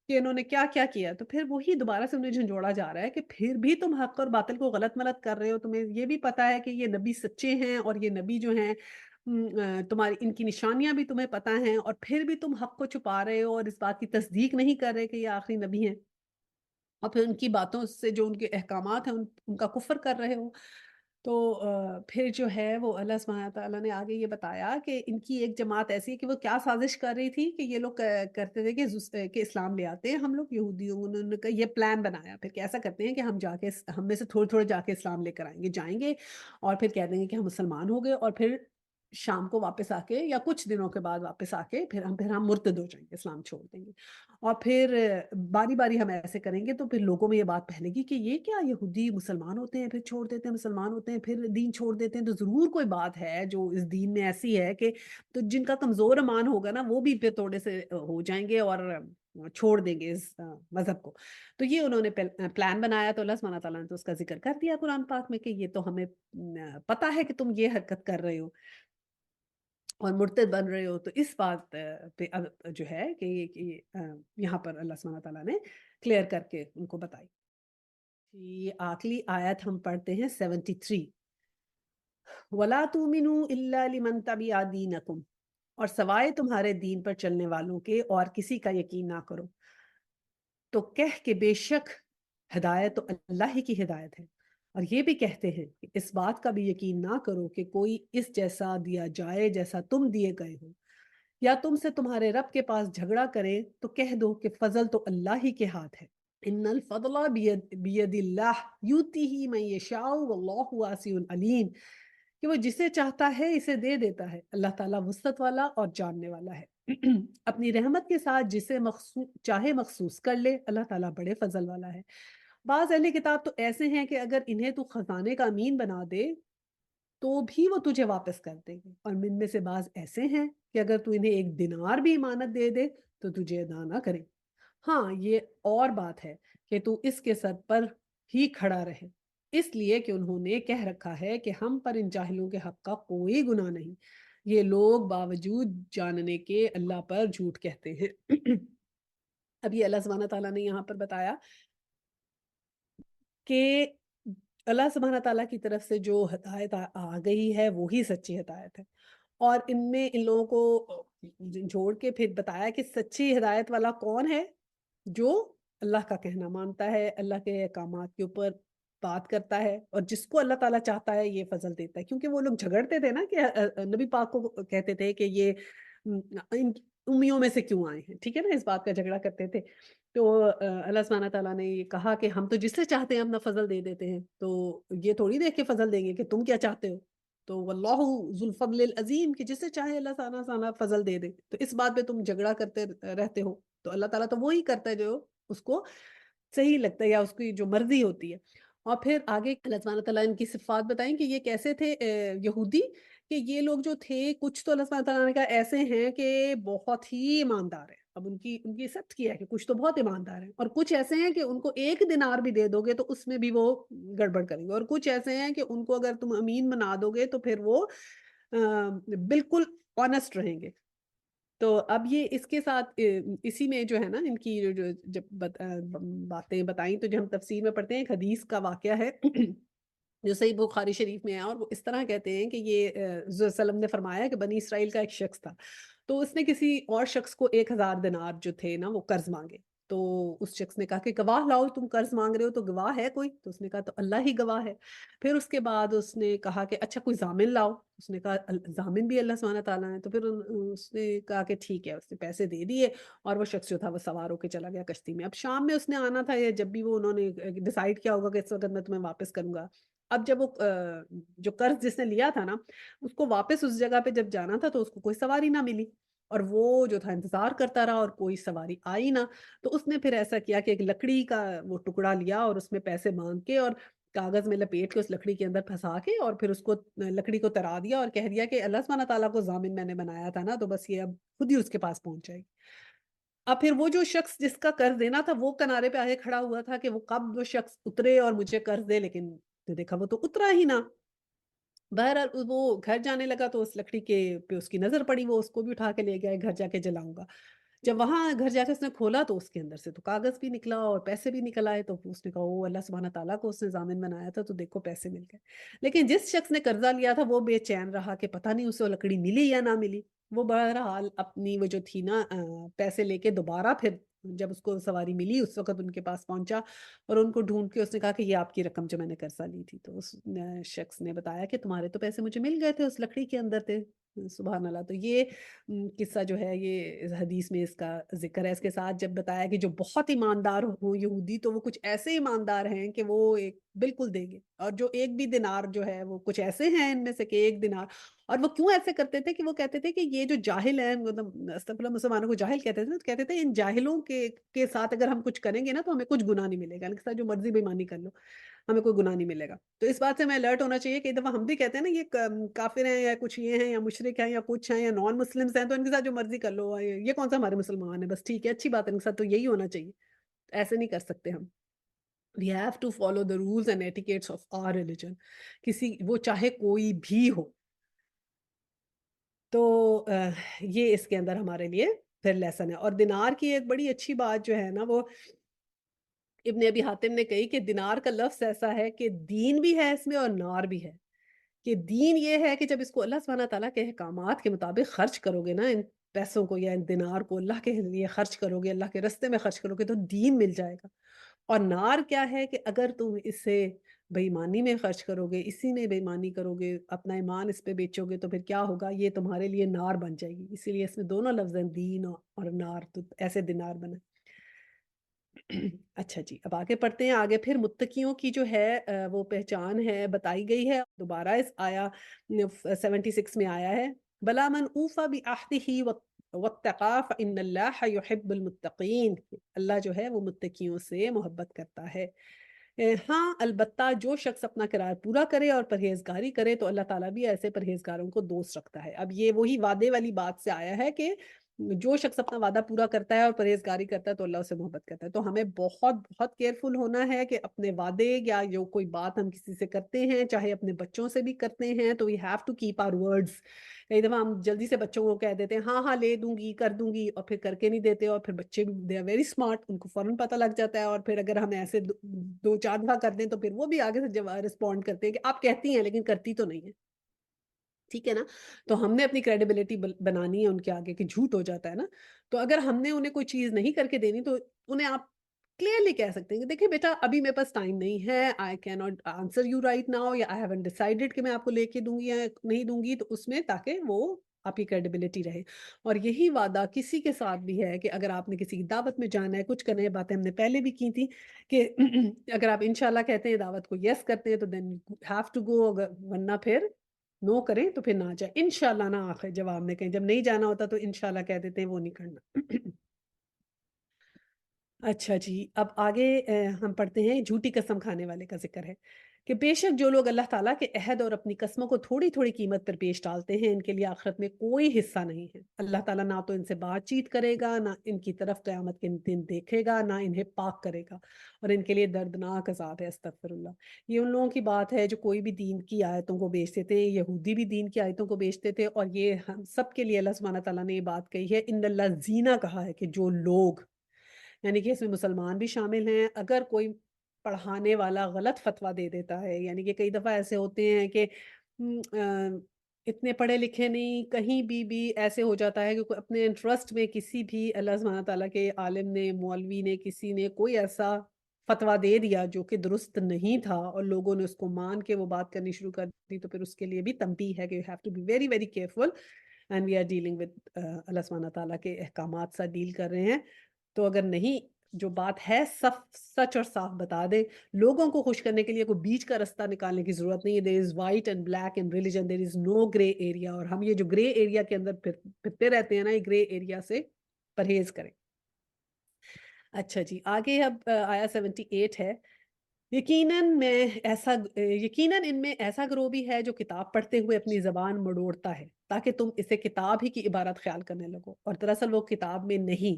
Speaker 1: کہ انہوں نے کیا کیا کیا، تو پھر وہی دوبارہ سے انہیں جھنجھوڑا جا رہا ہے کہ پھر بھی تم حق اور باطل کو غلط ملت کر رہے ہو، تمہیں یہ بھی پتا ہے کہ یہ نبی سچے ہیں اور یہ نبی جو ہیں تمہاری ان کی نشانیاں بھی تمہیں پتا ہیں، اور پھر بھی تم حق کو چھپا رہے ہو اور اس بات کی تصدیق نہیں کر رہے کہ یہ آخری نبی ہیں، اور پھر ان کی باتوں سے جو ان کے احکامات ہیں ان کا کفر کر رہے ہو۔ تو پھر جو ہے وہ اللہ سبحانہ تعالیٰ نے آگے یہ بتایا کہ ان کی ایک جماعت ایسی ہے کہ وہ کیا سازش کر رہی تھی کہ یہ لوگ کرتے تھے کہ اسلام لے آتے ہیں ہم لوگ یہودیوں، انہوں نے یہ پلان بنایا پھر کہ ایسا کرتے ہیں کہ ہم جا کے ہم میں سے تھوڑے تھوڑے جا کے اسلام لے کر آئیں گے، جائیں گے اور پھر کہہ دیں گے کہ ہم مسلمان ہو گئے، اور پھر شام کو واپس آ کے یا کچھ دنوں کے بعد واپس آ کے پھر ہم مرتد ہو جائیں گے، اسلام چھوڑ دیں گے، اور پھر باری باری ہم ایسے کریں گے، تو پھر لوگوں میں یہ بات پھیلے گی کہ یہ کیا یہودی مسلمان ہوتے ہیں پھر چھوڑ دیتے ہیں، مسلمان ہوتے ہیں پھر دین چھوڑ دیتے ہیں، تو ضرور کوئی بات ہے جو اس دین میں ایسی ہے کہ تو جن کا کمزور ایمان ہوگا نا وہ بھی پھر تھوڑے سے ہو جائیں گے اور چھوڑ دیں گے اس مذہب کو۔ تو یہ انہوں نے پلان بنایا، تو اللہ سبحانہ تعالیٰ نے تو اس کا ذکر کر دیا قرآن پاک میں کہ یہ تو ہمیں پتہ ہے کہ تم یہ حرکت کر رہے ہو اور مرتد بن رہے ہو، تو اس بات پہ اب جو ہے کہ یہاں پر اللہ سبحانہ تعالیٰ نے کلیئر کر کے ان کو بتائی۔ یہ آخری آیت ہم پڑھتے ہیں 73، وَلَا تُؤْمِنُوا إِلَّا لِمَنْ تَبِعَ دِينَكُمْ، اور سوائے تمہارے دین پر چلنے والوں کے اور کسی کا یقین نہ کرو، تو کہہ کہ بے شک ہدایت تو اللہ ہی کی ہدایت ہے، اور یہ بھی کہتے ہیں کہ اس بات کا بھی یقین نہ کرو کہ کوئی اس جیسا دیا جائے جیسا تم دیے گئے ہو، یا تم سے تمہارے رب کے پاس جھگڑا کرے تو کہہ دو کہ فضل تو اللہ ہی کے ہاتھ ہے، ان الفضل بید اللہ یؤتیہ من یشاء واللہ واسع علیم، کہ وہ جسے چاہتا ہے اسے دے دیتا ہے، اللہ تعالیٰ وسعت والا اور جاننے والا ہے۔ اپنی رحمت کے ساتھ جسے چاہے مخصوص کر لے، اللہ تعالیٰ بڑے فضل والا ہے۔ بعض اہل کتاب تو ایسے ہیں کہ اگر انہیں تو خزانے کا امین بنا دے تو بھی وہ تجھے واپس کر دیں گے، اور ان میں سے بعض ایسے ہیں کہ اگر تو انہیں ایک دینار بھی امانت دے دے تو تجھے ادا نہ کریں۔ ہاں یہ اور بات ہے کہ تو اس کے سر پر ہی کھڑا رہے، اس لیے کہ انہوں نے کہہ رکھا ہے کہ ہم پر ان جاہلوں کے حق کا کوئی گناہ نہیں، یہ لوگ باوجود جاننے کے اللہ پر جھوٹ کہتے ہیں۔ اب یہ اللہ سبحانہ تعالیٰ نے یہاں پر بتایا کہ اللہ سبحانہ تعالیٰ کی طرف سے جو ہدایت آ گئی ہے وہی سچی ہدایت ہے، اور ان میں ان لوگوں کو جوڑ کے پھر بتایا کہ سچی ہدایت والا کون ہے، جو اللہ کا کہنا مانتا ہے، اللہ کے احکامات کے اوپر بات کرتا ہے، اور جس کو اللہ تعالیٰ چاہتا ہے یہ فضل دیتا ہے، کیونکہ وہ لوگ جھگڑتے تھے نا کہ نبی پاک کو کہتے تھے کہ یہ ان امیوں میں سے کیوں آئے ہیں، ٹھیک ہے نا، اس بات کا جھگڑا کرتے تھے، تو اللہ سبحانہ تعالیٰ نے یہ کہا کہ ہم تو جس سے چاہتے ہیں اپنا فضل دے دیتے ہیں، تو یہ تھوڑی دیکھ کے فضل دیں گے کہ تم کیا چاہتے ہو، تو واللہ ذو الفضل العظیم، کہ جسے چاہے اللہ تعالیٰ فضل دے دے، تو اس بات پہ تم جھگڑا کرتے رہتے ہو، تو اللہ تعالیٰ تو وہی کرتا ہے جو اس کو صحیح لگتا ہے یا اس کی جو مرضی ہوتی ہے۔ اور پھر آگے اللہ سبحانہ تعالیٰ ان کی صفات بتائیں کہ یہ کیسے تھے یہودی، کہ یہ لوگ جو تھے کچھ تو اللہ سبحانہ تعالیٰ نے کہا ایسے ہیں کہ بہت ہی ایماندار ہیں، اب ان کی سچ کی ہے کہ کچھ تو بہت ایماندار ہیں، اور کچھ ایسے ہیں کہ ان کو ایک دینار بھی دے دو گے تو اس میں بھی وہ گڑبڑ کریں گے، اور کچھ ایسے ہیں کہ ان کو اگر تم امین بنا دو گے تو پھر وہ بالکل آنےسٹ رہیں گے۔ تو اب یہ اس کے ساتھ اسی میں جو ہے نا ان کی جب باتیں بتائیں تو جو ہم تفسیر میں پڑھتے ہیں ایک حدیث کا واقعہ ہے جو صحیح بخاری شریف میں ہے، اور وہ اس طرح کہتے ہیں کہ یہ صلی اللہ علیہ وسلم نے فرمایا کہ بنی اسرائیل کا ایک شخص تھا، تو اس نے کسی اور شخص کو 1000 دینار جو تھے نا وہ قرض مانگے، تو اس شخص نے کہا کہ گواہ لاؤ، تم قرض مانگ رہے ہو تو گواہ ہے کوئی؟ تو اس نے کہا تو اللہ ہی گواہ ہے۔ پھر اس کے بعد اس نے کہا کہ اچھا کوئی ضامن لاؤ، اس نے کہا ضامن بھی اللہ سبحانہ تعالیٰ ہے، تو پھر اس نے کہا کہ ٹھیک ہے، اس نے پیسے دے دیے، اور وہ شخص جو تھا وہ سوار ہو کے چلا گیا کشتی میں۔ اب شام میں اس نے آنا تھا، یا جب بھی وہ انہوں نے ڈیسائیڈ کیا ہوگا کہ اس وقت میں تمہیں واپس کروں گا، اب جب وہ جو قرض جس نے لیا تھا نا اس کو واپس اس جگہ پہ جب جانا تھا تو اس کو کوئی سواری نہ ملی، اور وہ جو تھا انتظار کرتا رہا اور کوئی سواری آئی نہ، تو اس نے پھر ایسا کیا کہ ایک لکڑی کا وہ ٹکڑا لیا اور اس میں پیسے مانگ کے اور کاغذ میں لپیٹ کے اس لکڑی کے اندر پھنسا کے اور پھر اس کو لکڑی کو ترا دیا اور کہہ دیا کہ اللہ سبحانہ تعالیٰ کو ضامن میں نے بنایا تھا نا، تو بس یہ اب خود ہی اس کے پاس پہنچ جائے گی۔ اب پھر وہ جو شخص جس کا قرض دینا تھا وہ کنارے پہ آگے کھڑا ہوا تھا کہ وہ کب وہ شخص اترے اور مجھے قرض دے، لیکن تو دیکھا وہ تو اترا ہی نہ۔ بہرحال وہ گھر جانے لگا تو اس لکڑی کے پہ اس کی نظر پڑی، وہ اس کو بھی اٹھا کے لے گیا گھر جا کے جلاؤں گا۔ جب وہاں گھر جا کے اس نے کھولا تو اس کے اندر سے تو کاغذ بھی نکلا اور پیسے بھی نکل آئے، تو اس نے کہا او اللہ سبحانہ تعالیٰ کو اس نے ضامن بنایا تھا تو دیکھو پیسے مل گئے۔ لیکن جس شخص نے قرضہ لیا تھا وہ بے چین رہا کہ پتہ نہیں اسے وہ لکڑی ملی یا نہ ملی، وہ بہرحال اپنی وہ جو تھی نا پیسے لے کے دوبارہ پھر جب اس کو سواری ملی اس وقت ان کے پاس پہنچا اور ان کو ڈھونڈ کے اس نے کہا کہ یہ آپ کی رقم جو میں نے قرضہ لی تھی. تو اس شخص نے بتایا کہ تمہارے تو پیسے مجھے مل گئے تھے، اس لکڑی کے اندر تھے. سبحان اللہ. تو یہ قصہ جو ہے یہ اس حدیث میں اس کا ذکر ہے. اس کے ساتھ جب بتایا کہ جو بہت ایماندار ہوں یہودی تو وہ کچھ ایسے ایماندار ہیں کہ وہ ایک بالکل دیں گے، اور جو ایک بھی دینار جو ہے وہ کچھ ایسے ہیں ان میں سے کہ ایک دینار. اور وہ کیوں ایسے کرتے تھے کہ وہ کہتے تھے کہ یہ جو جاہل ہیں، مطلب استغفر اللہ، مسلمانوں کو جاہل کہتے تھے نا، تو کہتے تھے ان جاہلوں کے ساتھ اگر ہم کچھ کریں گے نا تو ہمیں کچھ گناہ نہیں ملے گا، ان کے ساتھ جو مرضی بےمانی کر لو ہمیں کوئی گناہ نہیں ملے گا. تو اس بات سے ہمیں الرٹ ہونا چاہیے کہ ایک دفعہ ہم بھی کہتے ہیں نا یہ کافر ہیں یا کچھ یہ ہیں یا مشرک ہیں یا کچھ ہیں یا نان مسلمس ہیں تو ان کے ساتھ جو مرضی کر لو، یہ کون سا ہمارے مسلمان ہیں، بس ٹھیک ہے اچھی بات ہے ان کے ساتھ تو یہی ہونا چاہیے. ایسے نہیں کر سکتے ہم. We have to follow the rules and etiquettes of our religion. کسی وہ چاہے کوئی بھی ہو. تو یہ اس کے اندر ہمارے لیے پھر لیسن ہے. اور دینار کی ایک بڑی اچھی بات جو ہے نا وہ ابن ابی حاتم نے کہی کہ دینار کا لفظ ایسا ہے کہ دین بھی ہے اس میں اور نار بھی ہے. کہ دین یہ ہے کہ جب اس کو اللہ سبحانہ تعالیٰ کے احکامات کے مطابق خرچ کرو گے نا، ان پیسوں کو یا ان دینار کو اللہ کے لیے خرچ کرو گے، اللہ کے رستے میں خرچ کرو گے تو دین مل جائے گا. اور نار کیا ہے کہ اگر تم اسے بےایمانی میں خرچ کرو گے، اسی میں بےایمانی کرو گے، اپنا ایمان اس پہ بیچو گے تو پھر کیا ہوگا، یہ تمہارے لیے نار بن جائے گی. اسی لیے اس میں دونوں لفظ ہیں، دین اور نار، تو ایسے دینار بنا. اچھا جی، اب آگے پڑھتے ہیں. آگے پھر متقیوں کی جو ہے وہ پہچان ہے بتائی گئی ہے. دوبارہ اس آیا 76 میں آیا ہے، بلا من اوفا بعہدہ واتقا فإن اللہ یحب المتقین. اللہ جو ہے وہ متقیوں سے محبت کرتا ہے. ہاں البتہ جو شخص اپنا قرار پورا کرے اور پرہیزگاری کرے تو اللہ تعالیٰ بھی ایسے پرہیزگاروں کو دوست رکھتا ہے. اب یہ وہی وعدے والی بات سے آیا ہے کہ جو شخص اپنا وعدہ پورا کرتا ہے اور پرہیزگاری کرتا ہے تو اللہ اسے محبت کرتا ہے. تو ہمیں بہت بہت کیئرفل ہونا ہے کہ اپنے وعدے یا جو کوئی بات ہم کسی سے کرتے ہیں، چاہے اپنے بچوں سے بھی کرتے ہیں، تو we have to keep our words. کئی دفعہ ہم جلدی سے بچوں کو کہہ دیتے ہیں ہاں ہاں لے دوں گی کر دوں گی، اور پھر کر کے نہیں دیتے. اور پھر بچے بھی دے آر ویری اسمارٹ، ان کو فوراً پتہ لگ جاتا ہے. اور پھر اگر ہم ایسے دو چار دفعہ کر دیں تو پھر وہ بھی آگے سے رسپونڈ کرتے ہیں کہ آپ کہتی ہیں لیکن کرتی تو نہیں ہے. ٹھیک ہے نا. تو ہم نے اپنی کریڈیبلٹی بنانی ہے ان کے آگے کہ جھوٹ ہو جاتا ہے نا. تو اگر ہم نے انہیں کوئی چیز نہیں کر کے دینی تو انہیں آپ کلیئرلی کہہ سکتے ہیں کہ دیکھیں بیٹا ابھی میرے پاس ٹائم نہیں ہے، I can not answer you right now, یا آئی ہیون ڈیسائیڈڈ کہ میں آپ کو لے کے دوں گی یا نہیں دوں گی. تو اس میں تاکہ وہ آپ کی کریڈیبلٹی رہے. اور یہی وعدہ کسی کے ساتھ بھی ہے کہ اگر آپ نے کسی کی دعوت میں جانا ہے، کچھ کرنا ہے، باتیں ہم نے پہلے بھی کی تھی کہ اگر آپ انشاءاللہ کہتے ہیں دعوت کو یس کرتے ہیں تو دین ہیو ٹو گو، ورنہ پھر نو کریں تو پھر نہ جائیں. انشاءاللہ نہ آخر جواب میں کہیں، جب نہیں جانا ہوتا تو انشاءاللہ کہہ دیتے ہیں، وہ نہیں کرنا. اچھا جی، اب آگے ہم پڑھتے ہیں جھوٹی قسم کھانے والے کا ذکر ہے کہ بے شک جو لوگ اللہ تعالیٰ کے عہد اور اپنی قسموں کو تھوڑی تھوڑی قیمت پر پیش ڈالتے ہیں ان کے لیے آخرت میں کوئی حصہ نہیں ہے. اللہ تعالیٰ نہ تو ان سے بات چیت کرے گا، نہ ان کی طرف قیامت کے دن دیکھے گا، نہ انہیں پاک کرے گا، اور ان کے لیے دردناک عذاب ہے. استغفر اللہ. یہ ان لوگوں کی بات ہے جو کوئی بھی دین کی آیتوں کو بیچتے تھے. یہودی بھی دین کی آیتوں کو بیچتے تھے، اور یہ ہم سب کے لیے اللہ سبحانہ تعالیٰ نے یہ بات کہی ہے، ان اللہ زینہ کہا ہے کہ جو لوگ، یعنی کہ اس میں مسلمان بھی شامل ہیں. اگر کوئی پڑھانے والا غلط فتویٰ دے دیتا ہے، یعنی کہ کئی دفعہ ایسے ہوتے ہیں کہ اتنے پڑھے لکھے نہیں، کہیں بھی ایسے ہو جاتا ہے کہ کوئی اپنے انٹرسٹ میں کسی بھی اللہ سبحانہ تعالیٰ کے عالم نے، مولوی نے، کسی نے کوئی ایسا فتویٰ دے دیا جو کہ درست نہیں تھا اور لوگوں نے اس کو مان کے وہ بات کرنی شروع کر دی، تو پھر اس کے لیے بھی تنبیہ ہے کہ you have to be very very careful and we are dealing with اللہ سبحانہ تعالیٰ کے احکامات سے ڈیل کر رہے ہیں. تو اگر نہیں جو بات ہے سچ اور صاف بتا دے. لوگوں کو خوش کرنے کے لیے کوئی بیچ کا رستہ نکالنے کی ضرورت نہیں ہے. there is white and black in religion, there is no gray area. اور ہم یہ جو گرے ایریا کے اندر پھرتے رہتے ہیں نا، یہ گرے ایریا سے پرہیز کریں. اچھا جی، آگے اب آیا 78 ہے. یقیناً ان میں ایسا گروہ بھی ہے جو کتاب پڑھتے ہوئے اپنی زبان مڑوڑتا ہے تاکہ تم اسے کتاب ہی کی عبارت خیال کرنے لگو، اور دراصل وہ کتاب میں نہیں.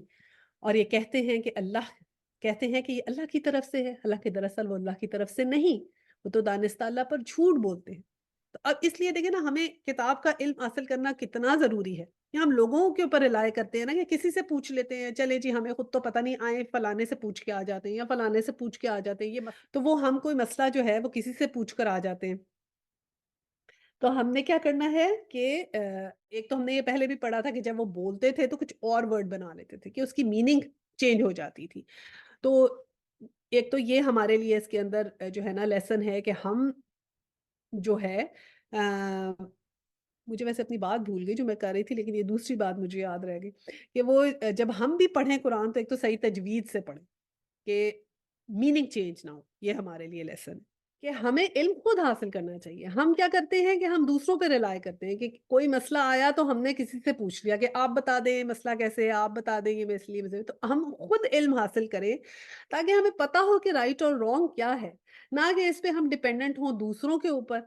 Speaker 1: اور یہ کہتے ہیں کہ یہ اللہ کی طرف سے ہے، حالانکہ دراصل وہ اللہ کی طرف سے نہیں، وہ تو دانستہ اللہ پر جھوٹ بولتے ہیں. تو اب اس لیے دیکھیں نا، ہمیں کتاب کا علم حاصل کرنا کتنا ضروری ہے. یہ ہم لوگوں کے اوپر رلائے کرتے ہیں نا کہ کسی سے پوچھ لیتے ہیں، چلے جی ہمیں خود تو پتہ نہیں، آئے فلانے سے پوچھ کے آ جاتے ہیں یا فلانے سے پوچھ کے آ جاتے ہیں. تو وہ ہم کوئی مسئلہ جو ہے وہ کسی سے پوچھ کر آ جاتے ہیں. تو ہم نے کیا کرنا ہے کہ ایک تو ہم نے یہ پہلے بھی پڑھا تھا کہ جب وہ بولتے تھے تو کچھ اور ورڈ بنا لیتے تھے کہ اس کی میننگ چینج ہو جاتی تھی. تو ایک تو یہ ہمارے لیے اس کے اندر جو ہے نا لیسن ہے کہ ہم جو ہے مجھے ویسے اپنی بات بھول گئی جو میں کر رہی تھی، لیکن یہ دوسری بات مجھے یاد رہ گئی کہ وہ جب ہم بھی پڑھیں قرآن تو ایک تو صحیح تجوید سے پڑھیں کہ میننگ چینج نہ ہو. یہ ہمارے لیے لیسن ہے کہ ہمیں علم خود حاصل کرنا چاہیے. ہم کیا کرتے ہیں کہ ہم دوسروں پہ ریلائی کرتے ہیں کہ کوئی مسئلہ آیا تو ہم نے کسی سے پوچھ لیا کہ آپ بتا دیں یہ مسئلہ کیسے ہے، آپ بتا دیں یہ میں اس لیے تو ہم خود علم حاصل کریں تاکہ ہمیں پتا ہو کہ رائٹ اور رانگ کیا ہے، نہ کہ اس پہ ہم ڈپینڈنٹ ہوں دوسروں کے اوپر.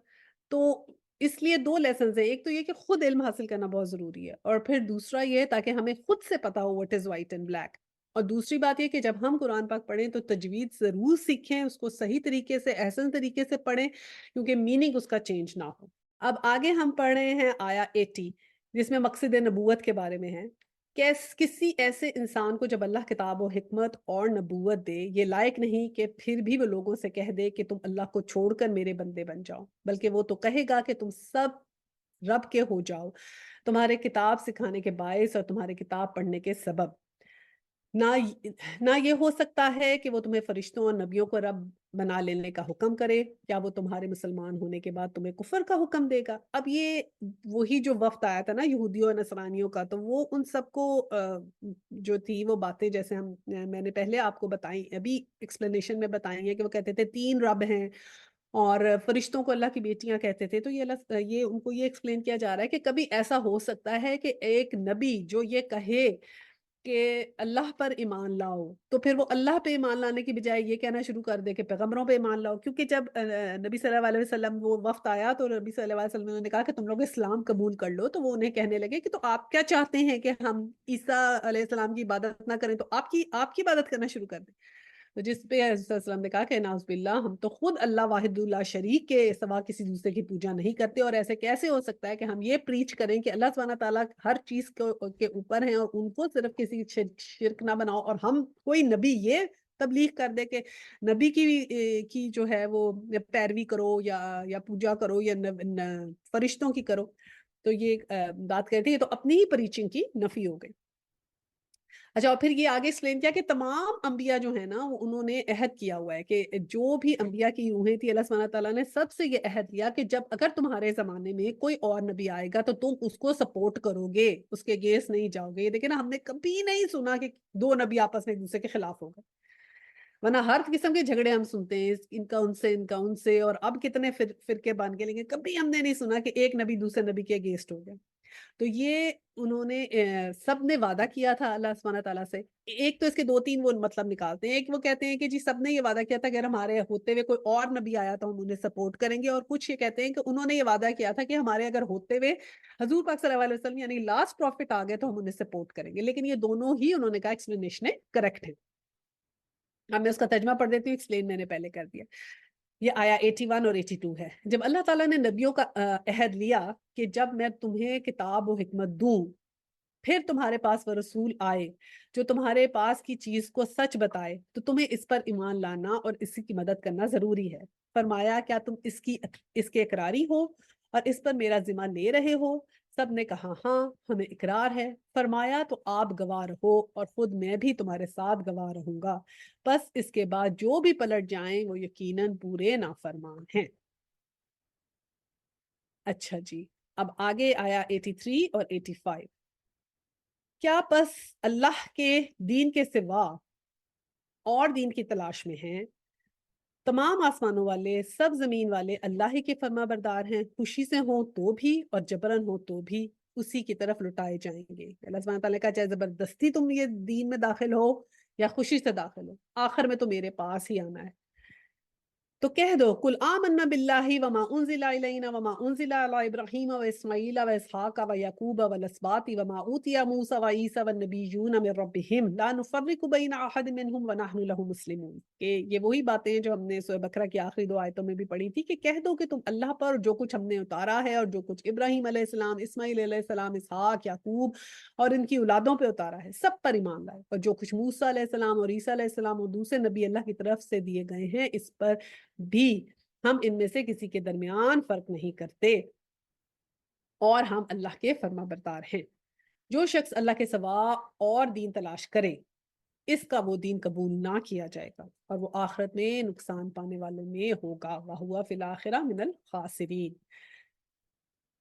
Speaker 1: تو اس لیے دو لیسنز ہیں، ایک تو یہ کہ خود علم حاصل کرنا بہت ضروری ہے، اور پھر دوسرا یہ ہے تاکہ ہمیں خود سے پتا ہو what is white and black. اور دوسری بات یہ کہ جب ہم قرآن پاک پڑھیں تو تجوید ضرور سیکھیں، اس کو صحیح طریقے سے احسن طریقے سے پڑھیں کیونکہ میننگ اس کا چینج نہ ہو. اب آگے ہم پڑھ رہے ہیں آیا 80 جس میں مقصد نبوت کے بارے میں ہے. کسی ایسے انسان کو جب اللہ کتاب و حکمت اور نبوت دے یہ لائق نہیں کہ پھر بھی وہ لوگوں سے کہہ دے کہ تم اللہ کو چھوڑ کر میرے بندے بن جاؤ، بلکہ وہ تو کہے گا کہ تم سب رب کے ہو جاؤ، تمہارے کتاب سکھانے کے باعث اور تمہارے کتاب پڑھنے کے سبب. نہ یہ ہو سکتا ہے کہ وہ تمہیں فرشتوں اور نبیوں کو رب بنا لینے کا حکم کرے، یا وہ تمہارے مسلمان ہونے کے بعد تمہیں کفر کا حکم دے گا. اب یہ وہی جو وفد آیا تھا نا یہودیوں اور نصرانیوں کا، تو وہ ان سب کو جو تھی وہ باتیں جیسے میں نے پہلے آپ کو بتائی، ابھی ایکسپلینیشن میں بتائی ہیں کہ وہ کہتے تھے 3 رب ہیں اور فرشتوں کو اللہ کی بیٹیاں کہتے تھے. تو یہ ان کو یہ ایکسپلین کیا جا رہا ہے کہ کبھی ایسا ہو سکتا ہے کہ ایک نبی جو یہ کہے کہ اللہ پر ایمان لاؤ تو پھر وہ اللہ پہ ایمان لانے کی بجائے یہ کہنا شروع کر دے کہ پیغمبروں پہ ایمان لاؤ. کیونکہ جب نبی صلی اللہ علیہ وسلم وہ وفد آیا تو نبی صلی اللہ علیہ وسلم نے کہا کہ تم لوگ اسلام قبول کر لو، تو وہ انہیں کہنے لگے کہ تو آپ کیا چاہتے ہیں کہ ہم عیسیٰ علیہ السلام کی عبادت نہ کریں، تو آپ کی عبادت کرنا شروع کر دیں. تو جس پہ حضرت صلی اللہ علیہ وسلم نے کہا کہ نعوذ باللہ، ہم تو خود اللہ واحد اللہ شریک کے سوا کسی دوسرے کی پوجا نہیں کرتے، اور ایسے کیسے ہو سکتا ہے کہ ہم یہ پریچ کریں کہ اللہ سبحانہ تعالیٰ ہر چیز کے اوپر ہیں اور ان کو صرف کسی شرک نہ بناؤ، اور ہم کوئی نبی یہ تبلیغ کر دے کہ نبی کی جو ہے وہ پیروی کرو یا پوجا کرو یا فرشتوں کی کرو. تو یہ بات کہتے ہیں تو اپنی ہی پریچنگ کی نفی ہو گئی. اچھا، اور پھر یہ آگے ایکسپلین کیا کہ تمام انبیاء جو ہیں نا انہوں نے عہد کیا ہوا ہے کہ جو بھی انبیاء کی روحیں تھی اللہ سبحانہ تعالیٰ نے سب سے یہ عہد لیا کہ جب اگر تمہارے زمانے میں کوئی اور نبی آئے گا تو تم اس کو سپورٹ کرو گے، اس کے اگینسٹ نہیں جاؤ گے. یہ دیکھیں نا، ہم نے کبھی نہیں سنا کہ 2 نبی آپس میں ایک دوسرے کے خلاف ہو گئے، ورنہ ہر قسم کے جھگڑے ہم سنتے ہیں، ان کا ان سے، ان کا ان سے، اور اب کتنے فرقے بن گئے، لیکن کبھی ہم نے نہیں سنا کہ ایک نبی دوسرے نبی کے اگینسٹ ہو گیا. تو یہ انہوں نے سب نے وعدہ کیا تھا اللہ سبحانہ تعالیٰ سے. ایک تو اس کے 2-3 وہ مطلب نکالتے ہیں. ایک وہ کہتے ہیں کہ جی سب نے یہ وعدہ کیا تھا کہ اگر ہمارے ہوتے ہوئے کوئی اور نبی آیا تو ہم انہیں سپورٹ کریں گے، اور کچھ یہ کہتے ہیں کہ انہوں نے یہ وعدہ کیا تھا کہ ہمارے اگر ہوتے ہوئے حضور پاک صلی اللہ علیہ وسلم یعنی لاسٹ پروفٹ آ گئے تو ہم انہیں سپورٹ کریں گے. لیکن یہ دونوں ہی انہوں نے کہا ایکسپلینیشن کریکٹ ہے. اب میں اس کا ترجمہ پڑھ دیتی ہوں، ایکسپلین میں نے پہلے کر دیا. یہ آیا 81 اور 82 ہے. جب اللہ تعالیٰ نے نبیوں کا عہد لیا کہ جب میں تمہیں کتاب و حکمت دوں پھر تمہارے پاس وہ رسول آئے جو تمہارے پاس کی چیز کو سچ بتائے تو تمہیں اس پر ایمان لانا اور اسی کی مدد کرنا ضروری ہے. فرمایا کیا تم اس کے اقراری ہو اور اس پر میرا ذمہ لے رہے ہو؟ سب نے کہا ہاں ہمیں اقرار ہے. فرمایا تو آپ گواہ رہو اور خود میں بھی تمہارے ساتھ گواہ رہوں گا، بس اس کے بعد جو بھی پلٹ جائیں وہ یقیناً پورے نافرمان ہیں. اچھا جی، اب آگے آیا 83 اور 85. کیا پس اللہ کے دین کے سوا اور دین کی تلاش میں ہیں؟ تمام آسمانوں والے سب زمین والے اللہ ہی کے فرما بردار ہیں، خوشی سے ہوں تو بھی اور جبرن ہو تو بھی اسی کی طرف لٹائے جائیں گے. اللہ سبحانہ تعالیٰ کا چاہے زبردستی تم یہ دین میں داخل ہو یا خوشی سے داخل ہو، آخر میں تو میرے پاس ہی آنا ہے. تو کہہ دو قل آمنا باللہ وما انزل الینا وما انزل علی ابراہیم و اسماعیل و اسحاق و یعقوب والاسباط وما اوتی موسیٰ و عیسیٰ والنبیون من ربہم لا نفرق بین احد منہم ونحن لہ مسلمون. کہ یہ وہی باتیں جو ہم نے سورہ بقرہ کی آخری 2 آیتوں میں بھی پڑھی تھی کہ کہہ دو کہ تم اللہ پر جو کچھ ہم نے اتارا ہے اور جو کچھ ابراہیم علیہ السلام، اسماعیل علیہ السلام، اسحاق، یعقوب اور ان کی اولادوں پہ اتارا ہے سب پر ایمان لائے، اور جو کچھ موسیٰ علیہ السلام اور عیسیٰ علیہ السلام اور دوسرے نبی اللہ کی طرف سے دیے گئے ہیں اس پر بھی ہم ان میں سے کسی کے درمیان فرق نہیں کرتے اور ہم اللہ کے فرما بردار ہیں. جو شخص اللہ کے سوا اور دین تلاش کرے اس کا وہ دین قبول نہ کیا جائے گا اور وہ آخرت میں نقصان پانے والوں میں ہوگا، وَهُوَ فِي الْآخِرَةِ مِنَ الْخَاسِرِينَ۔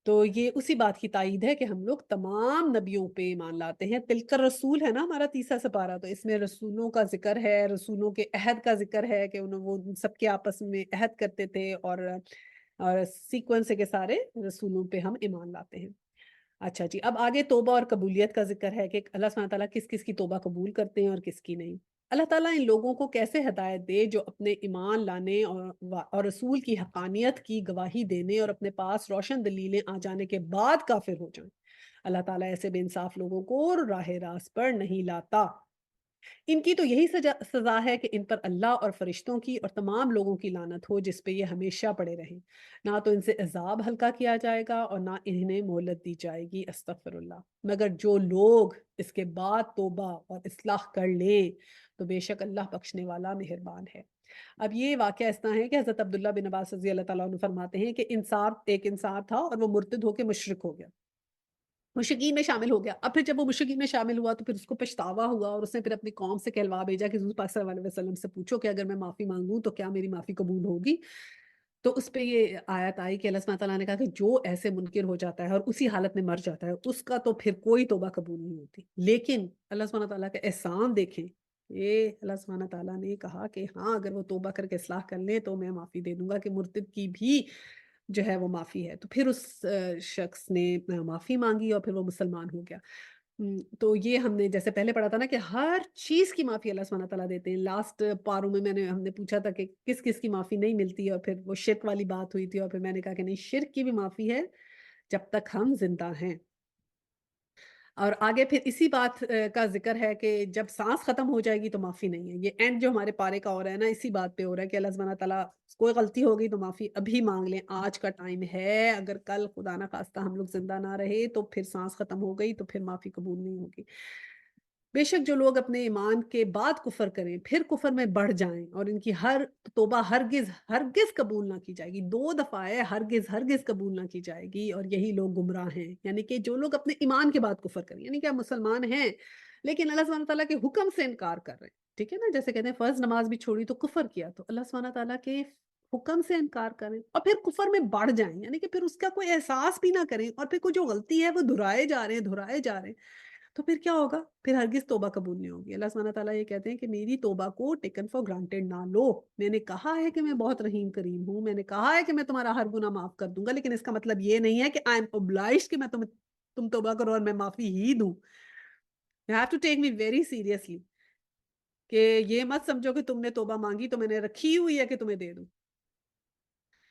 Speaker 1: تو یہ اسی بات کی تائید ہے کہ ہم لوگ تمام نبیوں پہ ایمان لاتے ہیں۔ تلک الرسول ہے نا ہمارا تیسرا سپارہ، تو اس میں رسولوں کا ذکر ہے، رسولوں کے عہد کا ذکر ہے کہ وہ سب کے آپس میں عہد کرتے تھے، اور سیکوینس کے سارے رسولوں پہ ہم ایمان لاتے ہیں۔ اچھا جی، اب آگے توبہ اور قبولیت کا ذکر ہے کہ اللہ سبحانہ تعالیٰ کس کس کی توبہ قبول کرتے ہیں اور کس کی نہیں۔ اللہ تعالیٰ ان لوگوں کو کیسے ہدایت دے جو اپنے ایمان لانے اور رسول کی حقانیت کی گواہی دینے اور اپنے پاس روشن دلیلیں آ جانے کے بعد کافر ہو جائیں۔ اللہ تعالیٰ ایسے بے انصاف لوگوں کو راہ راست پر نہیں لاتا۔ ان کی تو یہی سزا ہے کہ ان پر اللہ اور فرشتوں کی اور تمام لوگوں کی لعنت ہو جس پہ یہ ہمیشہ پڑے رہیں۔ نہ تو ان سے عذاب ہلکا کیا جائے گا اور نہ انہیں مہلت دی جائے گی، استغفر اللہ، مگر جو لوگ اس کے بعد توبہ اور اصلاح کر لیں تو بے شک اللہ بخشنے والا مہربان ہے۔ اب یہ واقعہ اس طرح ہے کہ حضرت عبداللہ بن عباس رضی اللہ تعالیٰ عنہ فرماتے ہیں کہ ایک انسان تھا اور وہ مرتد ہو کے مشرک ہو گیا، مشرکین میں شامل ہو گیا۔ اب پھر جب وہ مشرکین میں شامل ہوا تو پھر اس کو پچھتاوا ہوا اور اس نے پھر اپنی قوم سے کہلوا بھیجا کہ حضور پاک صلی اللہ علیہ وسلم سے پوچھو کہ اگر میں معافی مانگوں تو کیا میری معافی قبول ہوگی؟ تو اس پہ یہ آیت آئی کہ اللہ سبحانہ تعالیٰ نے کہا کہ جو ایسے منکر ہو جاتا ہے اور اسی حالت میں مر جاتا ہے اس کا تو پھر کوئی توبہ قبول نہیں ہوتی۔ لیکن اللہ سبحانہ تعالیٰ کا احسان دیکھیں، یہ اللہ سبحانہ تعالیٰ نے کہا کہ ہاں اگر وہ توبہ کر کے اصلاح کر لیں تو میں معافی دے دوں گا، کہ مرتد کی بھی جو ہے وہ معافی ہے۔ تو پھر اس شخص نے معافی مانگی اور پھر وہ مسلمان ہو گیا۔ تو یہ ہم نے جیسے پہلے پڑھا تھا نا کہ ہر چیز کی معافی اللہ سبحانہ تعالیٰ دیتے ہیں۔ لاسٹ پاروں میں ہم نے پوچھا تھا کہ کس کس کی معافی نہیں ملتی، اور پھر وہ شرک والی بات ہوئی تھی، اور پھر میں نے کہا کہ نہیں، شرک کی بھی معافی ہے جب تک ہم زندہ ہیں۔ اور آگے پھر اسی بات کا ذکر ہے کہ جب سانس ختم ہو جائے گی تو معافی نہیں ہے۔ یہ اینڈ جو ہمارے پارے کا ہو رہا ہے نا، اسی بات پہ ہو رہا ہے کہ اللہ سبحانہ تعالیٰ کوئی غلطی ہو گئی تو معافی ابھی مانگ لیں، آج کا ٹائم ہے، اگر کل خدا نہ خواستہ ہم لوگ زندہ نہ رہے تو پھر سانس ختم ہو گئی تو پھر معافی قبول نہیں ہوگی۔ بے شک جو لوگ اپنے ایمان کے بعد کفر کریں پھر کفر میں بڑھ جائیں اور ان کی ہر توبہ ہرگز ہرگز قبول نہ کی جائے گی، 2 دفعہ ہے، ہرگز ہرگز قبول نہ کی جائے گی، اور یہی لوگ گمراہ ہیں۔ یعنی کہ جو لوگ اپنے ایمان کے بعد کفر کریں، یعنی کہ ہم مسلمان ہیں لیکن اللہ سبحانہ تعالیٰ کے حکم سے انکار کر رہے ہیں، ٹھیک ہے نا، جیسے کہتے ہیں فرض نماز بھی چھوڑی تو کفر کیا، تو اللہ سبحانہ تعالیٰ کے حکم سے انکار کریں اور پھر کفر میں بڑھ جائیں، یعنی کہ پھر اس کا کوئی احساس بھی نہ کریں اور پھر کوئی جو غلطی ہے وہ دہرائے جا رہے ہیں دہرائے جا رہے ہیں، تو پھر کیا ہوگا؟ پھر ہرگز توبہ قبول نہیں ہوگی۔ اللہ سبحانہ تعالیٰ یہ کہتے ہیں کہ میری توبہ کو ٹیکن فار گرانٹیڈ نہ لو، میں نے کہا ہے کہ میں بہت رحیم کریم ہوں، میں نے کہا ہے کہ میں تمہارا ہر گناہ معاف کر دوں گا، لیکن اس کا مطلب یہ نہیں ہے کہ آئی ایم obliged کہ میں تم توبہ کرو اور میں معافی ہی دوں۔ You have to take me very seriously، کہ یہ مت سمجھو کہ تم نے توبہ مانگی تو میں نے رکھی ہوئی ہے کہ تمہیں دے دوں۔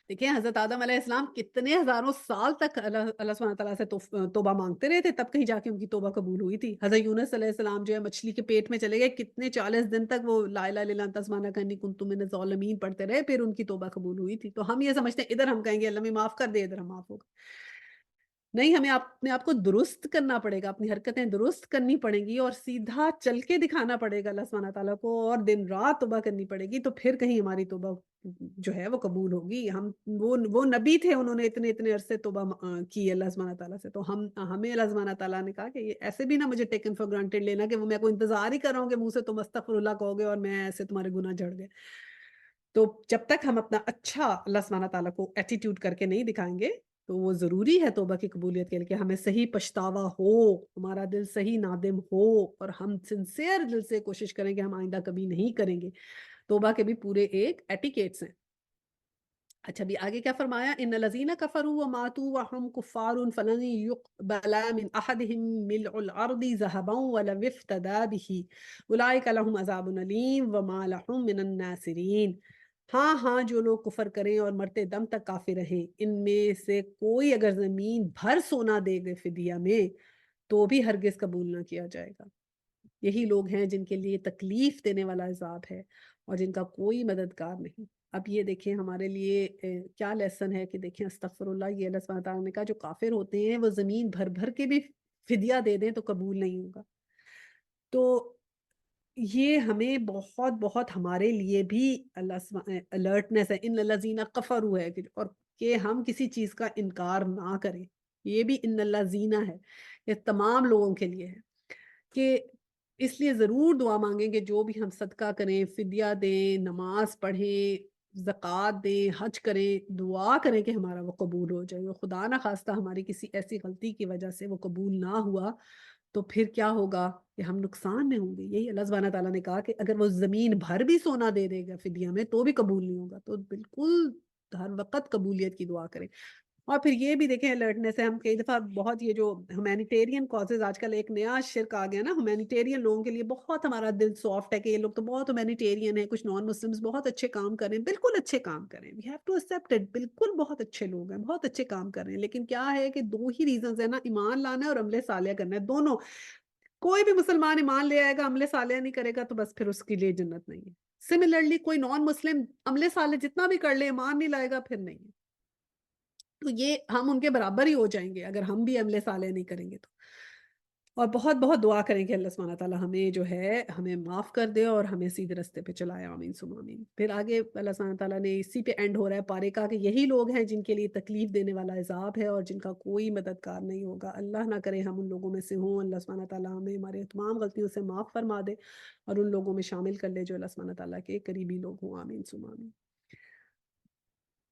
Speaker 1: دیکھیں حضرت آدم علیہ السلام کتنے ہزاروں سال تک اللہ سبحانہ تعالیٰ سے توبہ مانگتے رہے تھے، تب کہیں جا کے ان کی توبہ قبول ہوئی تھی۔ حضرت یونس علیہ السلام جو ہے مچھلی کے پیٹ میں چلے گئے، کتنے 40 دن تک وہ لا الہ الا انت سبحانک انی کنت من الظالمین پڑھتے رہے، پھر ان کی توبہ قبول ہوئی تھی۔ تو ہم یہ سمجھتے ہیں ادھر ہم کہیں گے اللہ میں معاف کر دے، ادھر ہم معاف ہوگا، نہیں، ہمیں اپنے آپ کو درست کرنا پڑے گا، اپنی حرکتیں درست کرنی پڑیں گی اور سیدھا چل کے دکھانا پڑے گا اللہ سبحانہ تعالیٰ کو، اور دن رات توبہ کرنی پڑے گی، تو پھر کہیں ہماری توبہ جو ہے وہ قبول ہوگی۔ وہ نبی تھے، انہوں نے اتنے عرصے توبہ کی اللہ سبحانہ تعالیٰ سے، تو ہمیں اللہ سبحانہ تعالیٰ نے کہا کہ یہ ایسے بھی نہ مجھے ٹیکن فار گرانٹیڈ لینا کہ وہ میں کو انتظار ہی کر رہا ہوں کہ منہ سے تم استغفر اللہ کہو گے اور میں ایسے تمہارے گناہ جھڑ گئے۔ تو جب تک ہم اپنا اچھا اللہ سبحانہ تعالیٰ کو ایٹیٹیوڈ کر کے نہیں دکھائیں گے تو وہ ضروری ہے توبہ کی قبولیت کے لیے کہ ہمیں صحیح پچھتاوا ہو، ہمارا دل صحیح نادم ہو اور ہم سنسیئر دل سے کوشش کریں کہ ہم آئندہ کبھی نہیں کریں گے۔ توبہ کے بھی پورے ایک ایٹیکیٹس ہیں۔ اچھا بھی آگے کیا فرمایا، ان الذین کفروا وماتوا وهم کفار فلن يقبل من احدهم ملء الارض ذهبا ولو افتدى به اولئک لهم عذاب الیم وما لهم من الناصرین۔ ہاں جو لوگ کفر کریں اور مرتے دم تک کافر رہیں، ان میں سے کوئی اگر زمین بھر سونا دے گے فدیہ میں تو بھی ہرگز قبول نہ کیا جائے گا۔ یہی لوگ ہیں جن کے لیے تکلیف دینے والا عذاب ہے اور جن کا کوئی مددگار نہیں۔ اب یہ دیکھیں ہمارے لیے کیا لیسن ہے کہ دیکھیں استغفر اللہ، یہ اللہ سبحانہ تعالیٰ نے کہا جو کافر ہوتے ہیں وہ زمین بھر بھر کے بھی فدیہ دے دیں تو قبول نہیں ہوگا۔ تو یہ ہمیں بہت بہت ہمارے لیے بھی اللہ الرٹنس ہے، ان الذین کفروا ہے اور کہ ہم کسی چیز کا انکار نہ کریں، یہ بھی ان الذین ہے، یہ تمام لوگوں کے لیے ہے کہ اس لیے ضرور دعا مانگیں کہ جو بھی ہم صدقہ کریں، فدیہ دیں، نماز پڑھیں، زکوٰۃ دیں، حج کریں، دعا کریں کہ ہمارا وہ قبول ہو جائے، اور خدا نہ خواستہ ہماری کسی ایسی غلطی کی وجہ سے وہ قبول نہ ہوا تو پھر کیا ہوگا کہ ہم نقصان میں ہوں گے. یہی اللہ سبحانہ تعالیٰ نے کہا کہ اگر وہ زمین بھر بھی سونا دے دے گا فدیہ میں تو بھی قبول نہیں ہوگا. تو بالکل ہر وقت قبولیت کی دعا کریں. اور پھر یہ بھی دیکھیں الرٹنس ہے، ہم کئی دفعہ بہت یہ جو ہیومینیٹیرین کازز آج کل ایک نیا شرک آ گیا نا، ہیومینیٹیرین لوگوں کے لیے بہت ہمارا دل سافٹ ہے کہ یہ لوگ تو بہت ہیومینیٹیرین ہیں، کچھ نان مسلمس بہت اچھے کام کر رہے ہیں، بالکل اچھے کام کر رہے ہیں، we have to accept it, بالکل بہت اچھے لوگ ہیں، بہت اچھے کام کر رہے ہیں. لیکن کیا ہے کہ دو ہی ریزنز ہیں نا، ایمان لانا ہے اور عمل صالح کرنا ہے، دونوں. کوئی بھی مسلمان ایمان لے آئے گا عمل صالح نہیں کرے گا تو بس پھر اس کے لیے جنت نہیں ہے. سملرلی کوئی نان مسلم عمل صالح جتنا بھی کر لے ایمان نہیں لائے گا پھر نہیں ہے. تو یہ ہم ان کے برابر ہی ہو جائیں گے اگر ہم بھی عمل صالح نہیں کریں گے تو. اور بہت بہت دعا کریں کہ اللہ سبحانہ تعالیٰ ہمیں جو ہے ہمیں معاف کر دے اور ہمیں سیدھے رستے پہ چلائے. آمین ثم آمین. پھر آگے اللہ سبحانہ تعالیٰ نے اسی پہ اینڈ ہو رہا ہے پارے کا کہ یہی لوگ ہیں جن کے لیے تکلیف دینے والا عذاب ہے اور جن کا کوئی مددگار نہیں ہوگا. اللہ نہ کرے ہم ان لوگوں میں سے ہوں. اللہ سبحانہ تعالیٰ ہمیں ہمارے تمام غلطیوں سے معاف فرما دے اور ان لوگوں میں شامل کر لے جو اللہ سبحانہ تعالیٰ کے قریبی لوگ ہوں. آمین ثم آمین.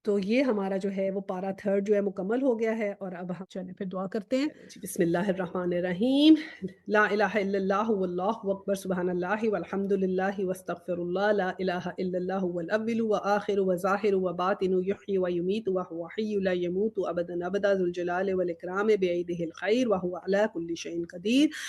Speaker 1: تو یہ ہمارا جو ہے وہ پارا تھرڈ جو ہے مکمل ہو گیا ہے. اور اب ہم چلیں پھر دعا کرتے ہیں. بسم اللہ الرحمن الرحیم. لا الہ الا اللہ واللہ اکبر سبحان اللہ والحمد للہ واستغفر اللہ. لا الہ الا اللہ والاول وآخر وظاہر وباطن یحیی ویمیت وہو حی لا يموت ابدا ابدا ذو الجلال والاکرام بیدہ الخیر وہو علی کل شیء قدیر.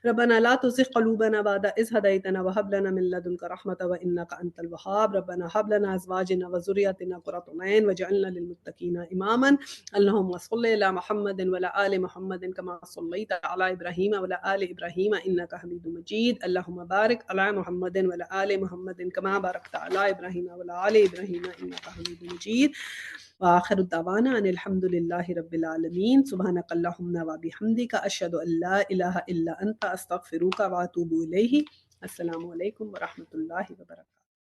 Speaker 1: ربنا لا تزغ قلوبنا بعد إذ هديتنا وهب لنا من لدنك رحمة وإنك أنت الوهاب. ربنا هب لنا أزواجنا وذرياتنا قرة أعين واجعلنا للمتقين إماما. اللهم صل على محمد وعلى آل محمد كما صليت على إبراهيم وعلى آل إبراهيم إنك حميد مجيد. اللهم بارك على محمد وعلى آل محمد كما باركت على إبراهيم وعلى آل إبراهيم إنك حميد مجيد. وآخر الدعوانا أن الحمد لله رب العالمين. سبحانك اللهم وبحمدك أشهد أن لا إله إلا أنت أستغفرك وأتوب إليه. السلام علیکم ورحمۃ اللہ وبرکاتہ.